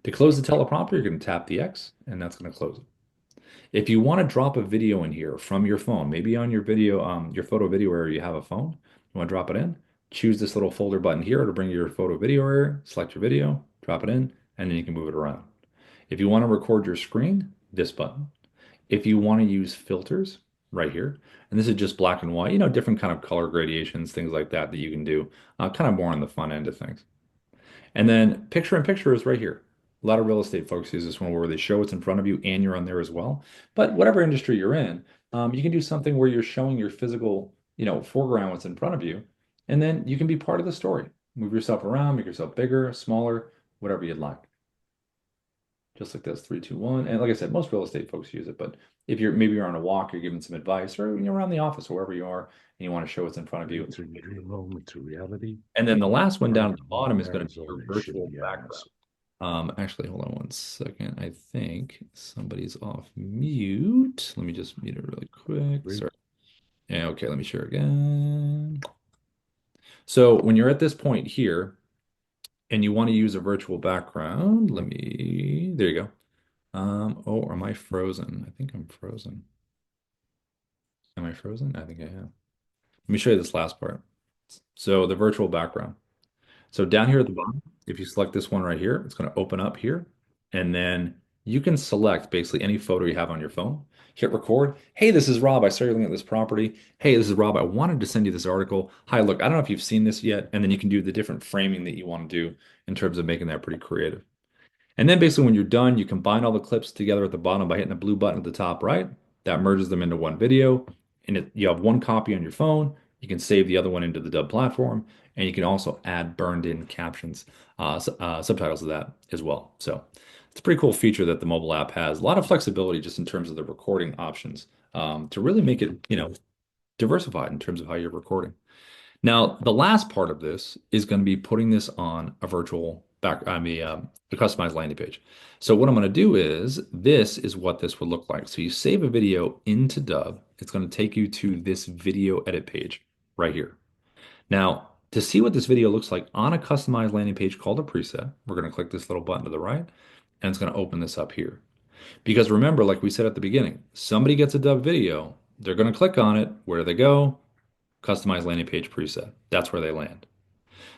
To close the teleprompter, you're going to tap the X, and that's going to close it. If you want to drop a video in here from your phone, maybe on your video, your photo video area, you have a phone, you want to drop it in, choose this little folder button here to bring your photo video area, select your video, drop it in, and then you can move it around. If you want to record your screen, this button. If you want to use filters, right here, and this is just black and white, different kind of color gradations, things like that that you can do, kind of more on the fun end of things. And then picture in picture is right here. A lot of real estate folks use this one where they show what's in front of you and you're on there as well. But whatever industry you're in, you can do something where you're showing your physical, foreground, what's in front of you, and then you can be part of the story. Move yourself around, make yourself bigger, smaller, whatever you'd like. Just like this, 3, 2, 1. And like I said, most real estate folks use it, but if you're on a walk, you're giving some advice, or you're around the office or wherever you are, and you want to show what's in front of you. To dream moment to reality. And then the last one down at the bottom is going to be your virtual background. Actually, hold on one second. I think somebody's off mute. Let me just mute it really quick. Sorry. Yeah, okay, let me share again. So when you're at this point here and you want to use a virtual background, there you go. Oh, am I frozen? I think I'm frozen. Am I frozen? I think I am. Let me show you this last part. So the virtual background. So down here at the bottom, if you select this one right here, it's going to open up here. And then you can select basically any photo you have on your phone. Hit record. Hey, this is Rob. I saw you looking at this property. Hey, this is Rob. I wanted to send you this article. Hi, look, I don't know if you've seen this yet. And then you can do the different framing that you want to do in terms of making that pretty creative. And then basically when you're done, you combine all the clips together at the bottom by hitting the blue button at the top right. That merges them into one video. And you have one copy on your phone. You can save the other one into the Dubb platform, and you can also add burned in captions, subtitles of that as well. So it's a pretty cool feature that the mobile app has. A lot of flexibility just in terms of the recording options, to really make it, diversified in terms of how you're recording. Now, the last part of this is going to be putting this on a virtual a customized landing page. So what I'm going to do is, this is what this would look like. So you save a video into Dubb. It's going to take you to this video edit page right here. Now, to see what this video looks like on a customized landing page called a preset, we're going to click this little button to the right, and it's going to open this up here. Because remember, like we said at the beginning, somebody gets a Dubb video, they're going to click on it. Where do they go? Customize landing page preset. That's where they land.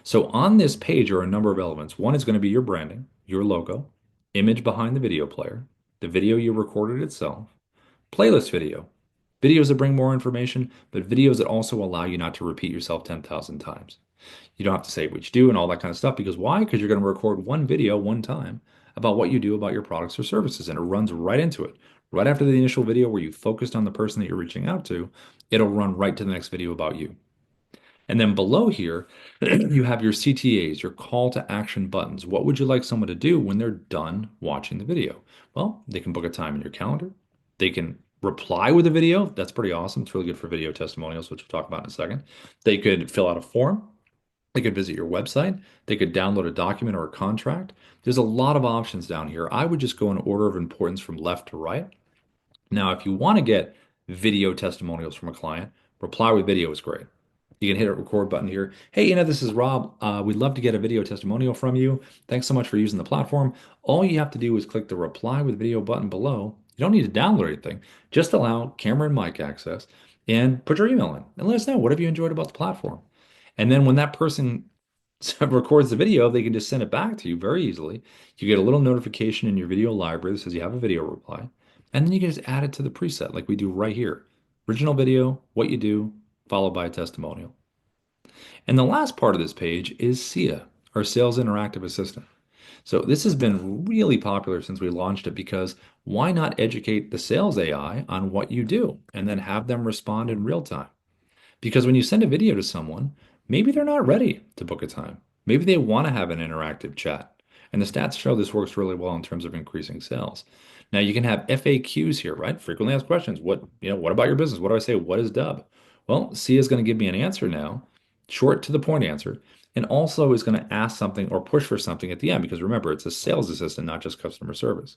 So on this page are a number of elements. One is going to be your branding, your logo, image behind the video player, the video you recorded itself, playlist video, videos that bring more information, but videos that also allow you not to repeat yourself 10,000 times. You don't have to say what you do and all that kind of stuff, because why? Because you're going to record one video one time about what you do about your products or services, and it runs right into it. Right after the initial video where you focused on the person that you're reaching out to, it'll run right to the next video about you. And then below here, you have your CTAs, your call to action buttons. What would you like someone to do when they're done watching the video? Well, they can book a time in your calendar. They can reply with a video. That's pretty awesome. It's really good for video testimonials, which we'll talk about in a second. They could fill out a form. They could visit your website. They could download a document or a contract. There's a lot of options down here. I would just go in order of importance from left to right. Now, if you want to get video testimonials from a client, reply with video is great. You can hit a record button here. Hey, this is Rob. We'd love to get a video testimonial from you. Thanks so much for using the platform. All you have to do is click the reply with video button below. You don't need to download anything. Just allow camera and mic access and put your email in and let us know what have you enjoyed about the platform. And then when that person records the video, they can just send it back to you very easily. You get a little notification in your video library that says you have a video reply. And then you can just add it to the preset like we do right here. Original video, what you do, followed by a testimonial. And the last part of this page is SIA, our Sales Interactive Assistant. So this has been really popular since we launched it, because why not educate the sales AI on what you do and then have them respond in real time? Because when you send a video to someone, maybe they're not ready to book a time. Maybe they want to have an interactive chat. And the stats show this works really well in terms of increasing sales. Now you can have FAQs here, right? Frequently asked questions. What about your business? What do I say? What is Dubb? Well, SIA is going to give me an answer now, short to the point answer, and also is going to ask something or push for something at the end, because remember, it's a sales assistant, not just customer service.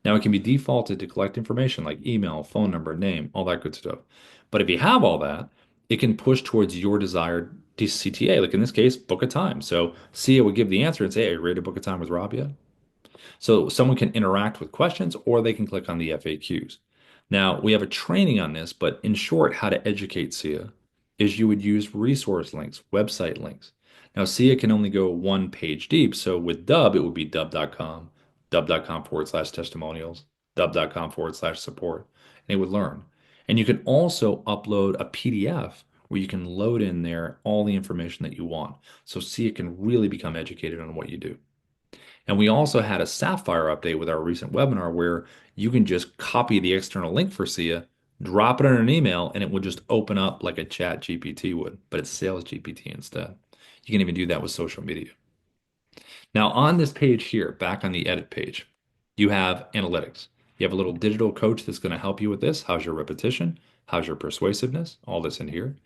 Now it can be defaulted to collect information like email, phone number, name, all that good stuff. But if you have all that, it can push towards your desired CTA. Like in this case, book a time. So SIA would give the answer and say, hey, are you ready to book a time with Rob yet? So someone can interact with questions, or they can click on the FAQs. Now, we have a training on this, but in short, how to educate SIA is you would use resource links, website links. Now, SIA can only go one page deep. So with Dubb, it would be dubb.com, dubb.com/testimonials, dubb.com/support, and it would learn. And you can also upload a PDF where you can load in there all the information that you want. So SIA can really become educated on what you do. And we also had a Sapphire update with our recent webinar where you can just copy the external link for SIA, drop it in an email, and it will just open up like a chat GPT would, but it's Sales GPT instead. You can even do that with social media. Now on this page here, back on the edit page, you have analytics. You have a little digital coach that's going to help you with this. How's your repetition? How's your persuasiveness? All this in here.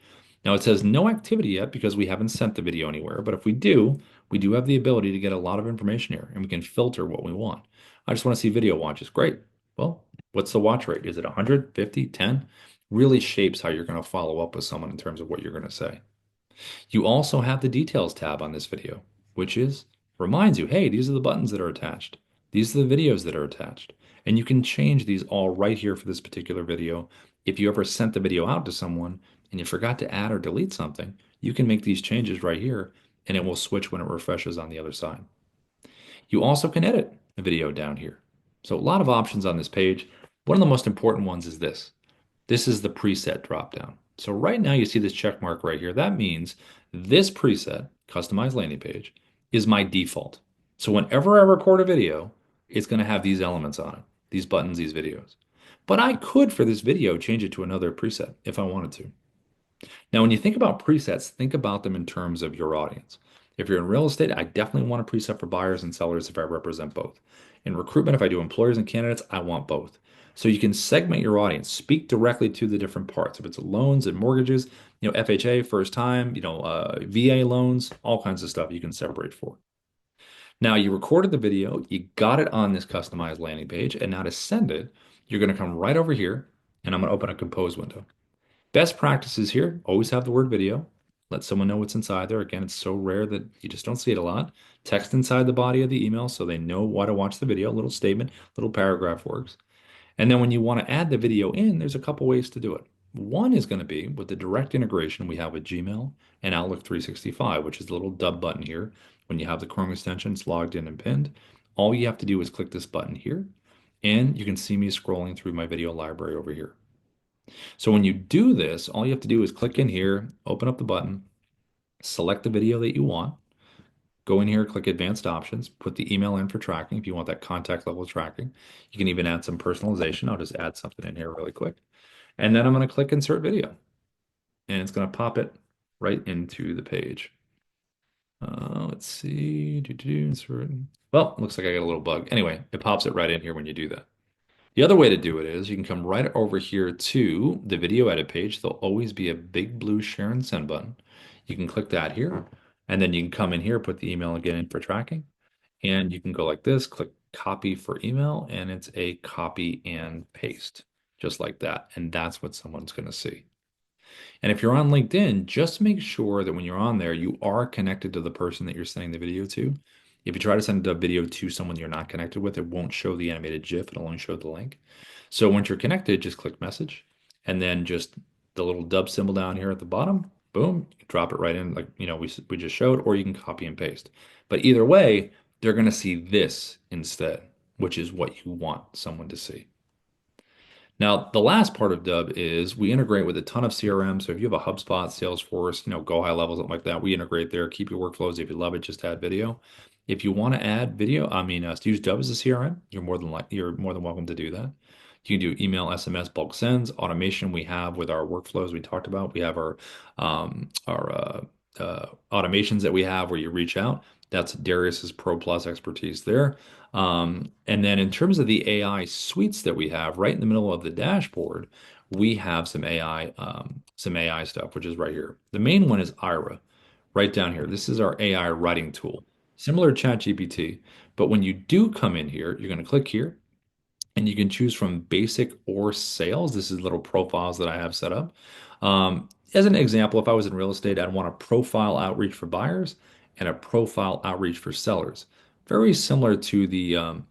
Now it says no activity yet because we haven't sent the video anywhere, but if we do have the ability to get a lot of information here, and we can filter what we want. I just want to see video watches. Great. Well, what's the watch rate? Is it 100, 50, 10? Really shapes how you're going to follow up with someone in terms of what you're going to say. You also have the details tab on this video, which reminds you, hey, these are the buttons that are attached. These are the videos that are attached. And you can change these all right here for this particular video. If you ever sent the video out to someone and you forgot to add or delete something, you can make these changes right here, and it will switch when it refreshes on the other side. You also can edit a video down here. So a lot of options on this page. One of the most important ones is this. This is the preset dropdown. So right now you see this check mark right here. That means this preset, customized landing page, is my default. So whenever I record a video, it's going to have these elements on it, these buttons, these videos. But I could, for this video, change it to another preset if I wanted to. Now, when you think about presets, think about them in terms of your audience. If you're in real estate, I definitely want a preset for buyers and sellers if I represent both. In recruitment, if I do employers and candidates, I want both. So you can segment your audience, speak directly to the different parts. If it's loans and mortgages, FHA, first time, VA loans, all kinds of stuff you can separate for. Now you recorded the video, you got it on this customized landing page, and now to send it, you're going to come right over here, and I'm going to open a compose window. Best practices here, always have the word video. Let someone know what's inside there. Again, it's so rare that you just don't see it a lot. Text inside the body of the email so they know why to watch the video. A little statement, little paragraph works. And then when you want to add the video in, there's a couple ways to do it. One is going to be with the direct integration we have with Gmail and Outlook 365, which is the little Dubb button here. When you have the Chrome extension, it's logged in and pinned. All you have to do is click this button here, and you can see me scrolling through my video library over here. So when you do this, all you have to do is click in here, open up the button, select the video that you want, go in here, click advanced options, put the email in for tracking if you want that contact level tracking. You can even add some personalization. I'll just add something in here really quick. And then I'm going to click insert video, and it's going to pop it right into the page. Let's see, insert. Well, looks like I got a little bug. Anyway, it pops it right in here when you do that. The other way to do it is you can come right over here to the video edit page. There'll always be a big blue share and send button. You can click that here, and then you can come in here, put the email again in for tracking, and you can go like this, click copy for email, and it's a copy and paste, just like that. And that's what someone's going to see. And if you're on LinkedIn, just make sure that when you're on there, you are connected to the person that you're sending the video to. If you try to send a video to someone you're not connected with, it won't show the animated GIF. It'll only show the link. So once you're connected, just click message, and then just the little Dubb symbol down here at the bottom, boom, drop it right in like we just showed, or you can copy and paste. But either way, they're going to see this instead, which is what you want someone to see. Now, the last part of Dubb is we integrate with a ton of CRM. So if you have a HubSpot, Salesforce, Go High Level, something like that, we integrate there. Keep your workflows. If you love it, just add video. If you want to add video, to use Dubb as a CRM, you're more than welcome to do that. You can do email, SMS, bulk sends, automation. We have with our workflows we talked about. We have our automations that we have where you reach out. That's Darius's Pro Plus expertise there. And then in terms of the AI suites that we have right in the middle of the dashboard, we have some AI stuff, which is right here. The main one is Ira, right down here. This is our AI writing tool, similar to ChatGPT. But when you do come in here, you're going to click here, and you can choose from basic or sales. This is little profiles that I have set up. As an example, if I was in real estate, I'd want a profile outreach for buyers and a profile outreach for sellers. Very similar to the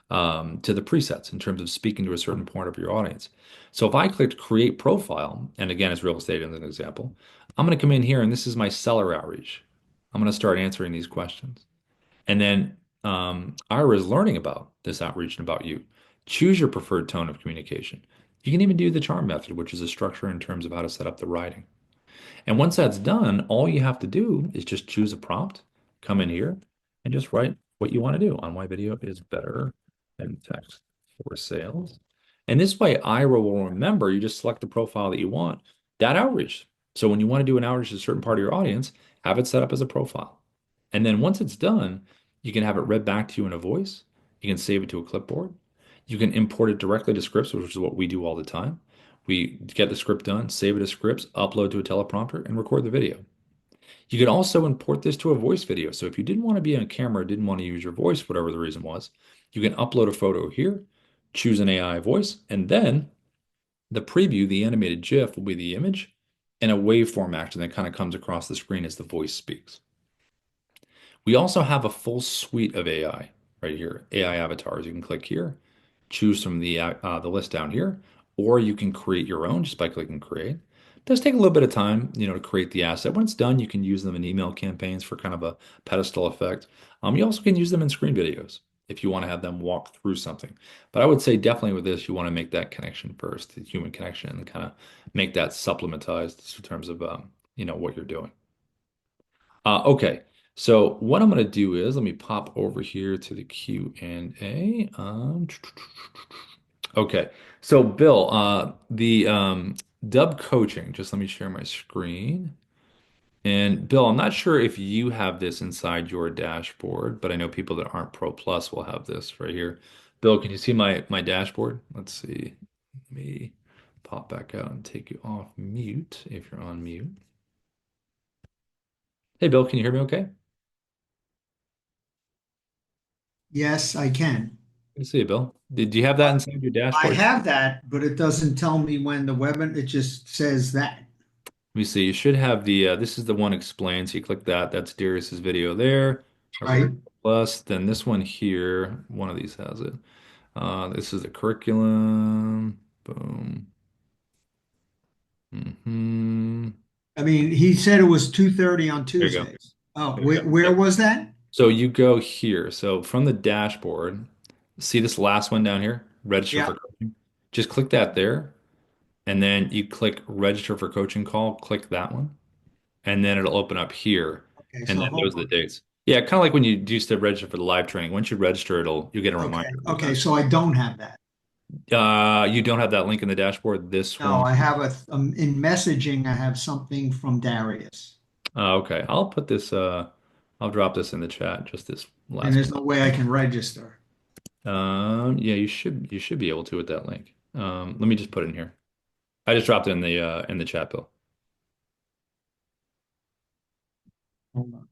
presets in terms of speaking to a certain point of your audience. So if I clicked create profile, and again, it's real estate as an example, I'm going to come in here and this is my seller outreach. I'm going to start answering these questions. And then Ira is learning about this outreach and about you. Choose your preferred tone of communication. You can even do the charm method, which is a structure in terms of how to set up the writing. And once that's done, all you have to do is just choose a prompt, come in here, and just write what you want to do on why video is better than text for sales. And this way, Ira will remember you just select the profile that you want, that outreach. So when you want to do an outreach to a certain part of your audience, have it set up as a profile. And then once it's done, you can have it read back to you in a voice. You can save it to a clipboard. You can import it directly to scripts, which is what we do all the time. We get the script done, save it as scripts, upload to a teleprompter, and record the video. You can also import this to a voice video. So if you didn't want to be on camera, didn't want to use your voice, whatever the reason was, you can upload a photo here, choose an AI voice, and then the preview, the animated GIF, will be the image and a waveform action that kind of comes across the screen as the voice speaks. We also have a full suite of AI right here, AI avatars. You can click here, choose from the list down here, or you can create your own just by clicking create. It does take a little bit of time, to create the asset. When it's done, you can use them in email campaigns for kind of a pedestal effect. You also can use them in screen videos if you want to have them walk through something. But I would say definitely with this, you want to make that connection first, the human connection, and kind of make that supplementized in terms of what you're doing. Okay. So what I'm going to do is let me pop over here to the Q&A. Okay. So Bill, Dubb coaching. Just let me share my screen. And Bill, I'm not sure if you have this inside your dashboard, but I know people that aren't Pro Plus will have this right here. Bill, can you see my dashboard? Let's see. Let me pop back out and take you off mute if you're on mute. Hey, Bill, can you hear me okay? Yes, I can. Good to see you, Bill. Did you have that But inside your I dashboard? have that, but it doesn't tell me when the webinar, it just says that, Let me see. You should have this is the one explained. So you click that. That's Darius's video there. right? Everybody plus. Then this one here, one of these has it. This is the curriculum. Boom. Hmm. I mean, he said it was 2:30 on There you go. Tuesdays. Oh, There you go. where Yep. was that? So you go here. So from the dashboard, see this last one down here, register Yeah. for coaching. Just click that there, and then you click register for coaching call. Click that one, and then it'll open up here, Okay, and so then those hold are the on. dates. Yeah, kind of like when you used to register for the live training. Once you register, you'll get a Okay, reminder of the okay, event. so I don't have that. You don't have that link in the dashboard. This No, one. I have in messaging, I have something from Darius, Okay, I'll drop this in the chat. Just this and last there's part. no way I can register. Yeah, you should be able to with that link. Let me just put it in here. I just dropped it in the chat, Bill. Hold on.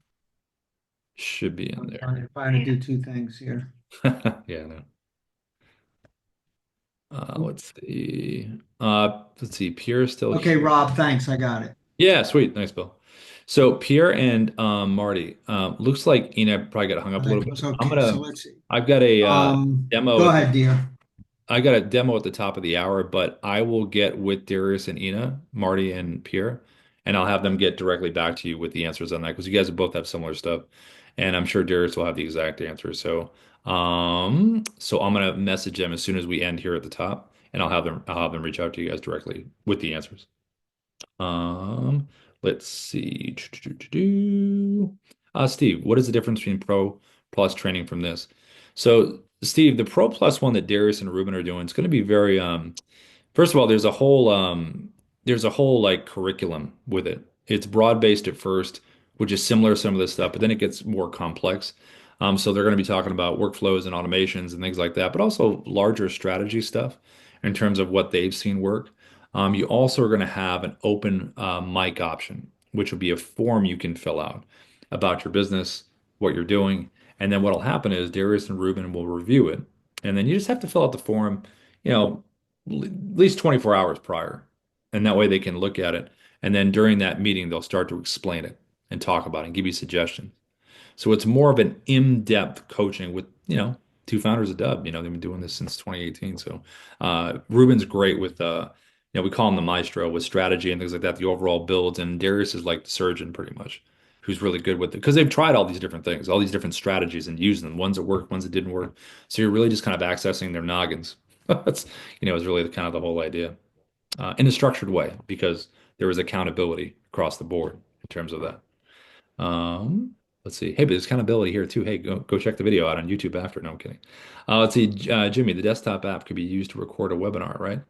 Should be in I'm there. trying to do two things here. Yeah, no. Oop. Let's see. Pierre's still Okay, here. Rob, thanks. I got it. Yeah, sweet. Nice, Bill. So Pierre and Marty. Looks like Ina probably got hung up a little bit. Okay, so let's see. I've got a demo Go at the ahead, dear. I got a demo at the top of the hour, but I will get with Darius and Ina, Marty and Pierre, and I'll have them get directly back to you with the answers on that because you guys both have similar stuff, and I'm sure Darius will have the exact answer. So I'm gonna message them as soon as we end here at the top, and I'll have them reach out to you guys directly with the answers. Um, let's see. Steve, what is the difference between Pro Plus training from this? So, Steve, the Pro Plus one that Darius and Ruben are doing, it's going to be very first of all, there's a whole like curriculum with it. It's broad-based at first, which is similar to some of this stuff, but then it gets more complex. So they're going to be talking about workflows and automations and things like that, but also larger strategy stuff in terms of what they've seen work. You also are going to have an open mic option, which will be a form you can fill out about your business, what you're doing, and then what'll happen is Darius and Ruben will review it, and then you just have to fill out the form, you know, at least 24 hours prior. And that way they can look at it. And then during that meeting, they'll start to explain it and talk about it and give you suggestions. So it's more of an in-depth coaching with, two founders of Dubb. They've been doing this since 2018. So Ruben's great with, we call him the maestro with strategy and things like that, the overall builds. And Darius is like the surgeon pretty much, who's really good with it because they've tried all these different things, all these different strategies and used them. Ones that worked, ones that didn't work. So you're really just kind of accessing their noggins. That's, is really kind of the whole idea in a structured way because there is accountability across the board in terms of that. Um, let's see. Hey, but there's accountability here too. Hey, go check the video out on YouTube after. No, I'm kidding. Let's see, Jimmy, the desktop app could be used to record a webinar, right?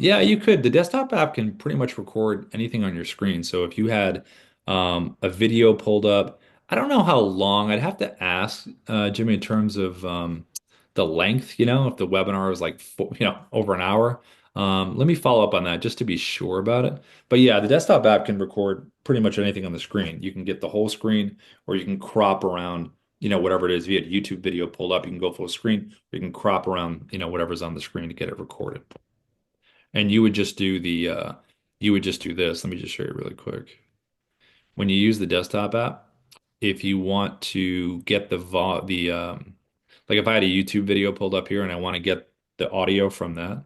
Yeah, you could. The desktop app can pretty much record anything on your screen. So if you had a video pulled up, I don't know how long. I'd have to ask Jimmy in terms of the length. If the webinar is like over an hour. Let me follow up on that just to be sure about it. But yeah, the desktop app can record pretty much anything on the screen. You can get the whole screen, or you can crop around, whatever it is. If you had a YouTube video pulled up, you can go full screen, or you can crop around, whatever's on the screen to get it recorded. And you would just do this. Let me just show you really quick. When you use the desktop app, if you want to get like if I had a YouTube video pulled up here and I want to get the audio from that,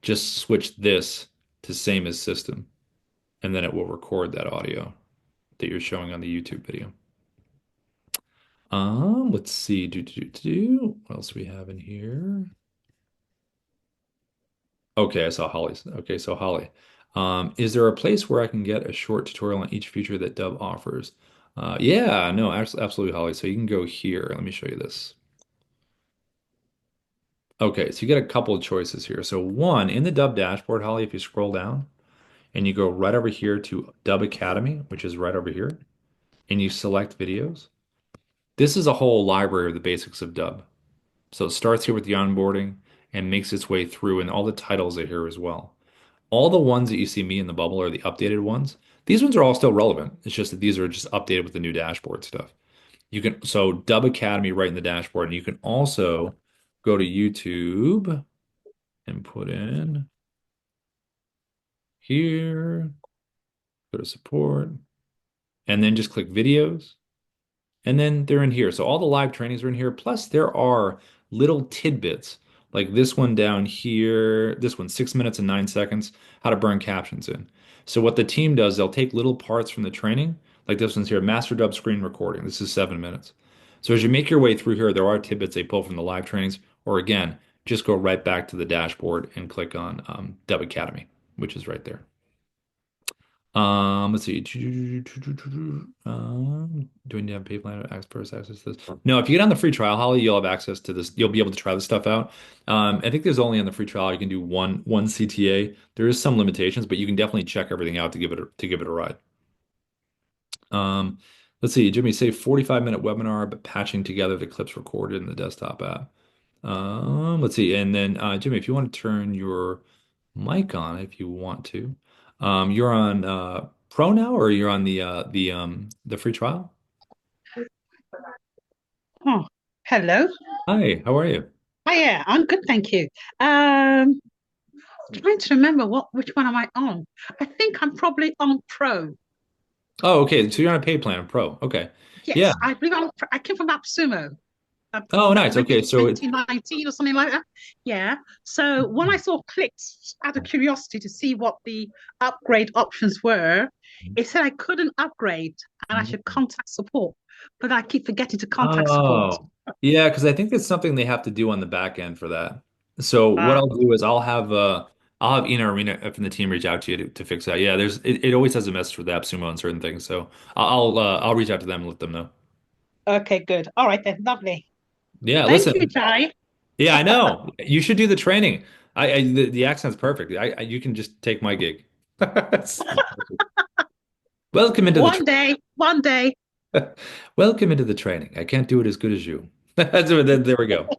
just switch this to same as system, and then it will record that audio that you're showing on the YouTube video. Let's see. What else we have in here? Okay, I saw Holly's. Okay, so Holly, is there a place where I can get a short tutorial on each feature that Dubb offers? Yeah, no, absolutely, Holly. So you can go here. Let me show you this. Okay, so you get a couple of choices here. So one, in the Dubb dashboard, Holly, if you scroll down and you go right over here to Dubb Academy, which is right over here, and you select videos, this is a whole library of the basics of Dubb. So it starts here with the onboarding and makes its way through, and all the titles are here as well. All the ones that you see me in the bubble are the updated ones. These ones are all still relevant. It's just that these are just updated with the new dashboard stuff. You can, so Dubb Academy right in the dashboard, and you can also go to YouTube and put in here, go to support, and then just click videos. And then they're in here. So all the live trainings are in here. Plus, there are little tidbits like this one down here. This one, 6 minutes and 9 seconds, how to burn captions in. So what the team does, they'll take little parts from the training, like this one's here, Master Dub screen recording. This is 7 minutes. So as you make your way through here, there are tidbits they pull from the live trainings, or again, just go right back to the dashboard and click on Dub Academy, which is right there. Let's see. Do we need to have a pay plan to access to this? No, if you get on the free trial, Holly, you'll have access to this. You'll be able to try this stuff out. I think there's only on the free trial you can do one CTA. There is some limitations, but you can definitely check everything out to give it a ride. Um, let's see, Jimmy, say 45-minute webinar, but patching together the clips recorded in the desktop app. Let's see, and then Jimmy, if you want to turn your mic on, if you want to, you're on Pro now, or you're on the free trial? Oh, hello. Hi, how are you? Oh yeah, I'm good, thank you. Um, Trying to remember which one am I on? I think I'm probably on Pro. Oh, okay, so you're on a pay plan, Pro. Okay, yeah. Yes, I believe I came from AppSumo, Oh, nice. maybe Okay, so it. 2019 or something like that. Yeah. So when I saw clicked out of curiosity to see what the upgrade options were, it said I couldn't upgrade and I should contact support, but I keep forgetting to contact support. Oh, yeah, because I think it's something they have to do on the back end for that. So what Uh, I'll do is I'll have Ina Arena from the team reach out to you to fix that. Yeah, it always has a message for the AppSumo and certain things. So I'll reach out to them and let them know. okay, good. All right then, lovely. Yeah, Thank listen. you, Jai. Yeah, I know. You should do the training. The accent's perfect. You can just take my gig. Welcome into the One day. welcome into the training. I can't do it as good as you. There we go.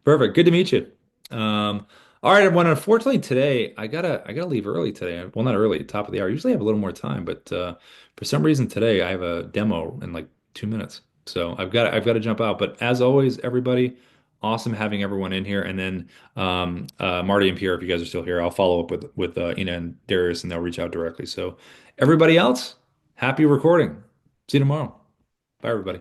Perfect. Good to meet you. All right, everyone. Unfortunately, today I gotta leave early today. Well, not early, top of the hour. Usually I have a little more time, but for some reason today I have a demo in like 2 minutes. So I've got to jump out. But as always, everybody, awesome having everyone in here. And then Marty and Pierre, if you guys are still here, I'll follow up with Ina and Darius, and they'll reach out directly. So everybody else, happy recording. See you tomorrow. Bye, everybody.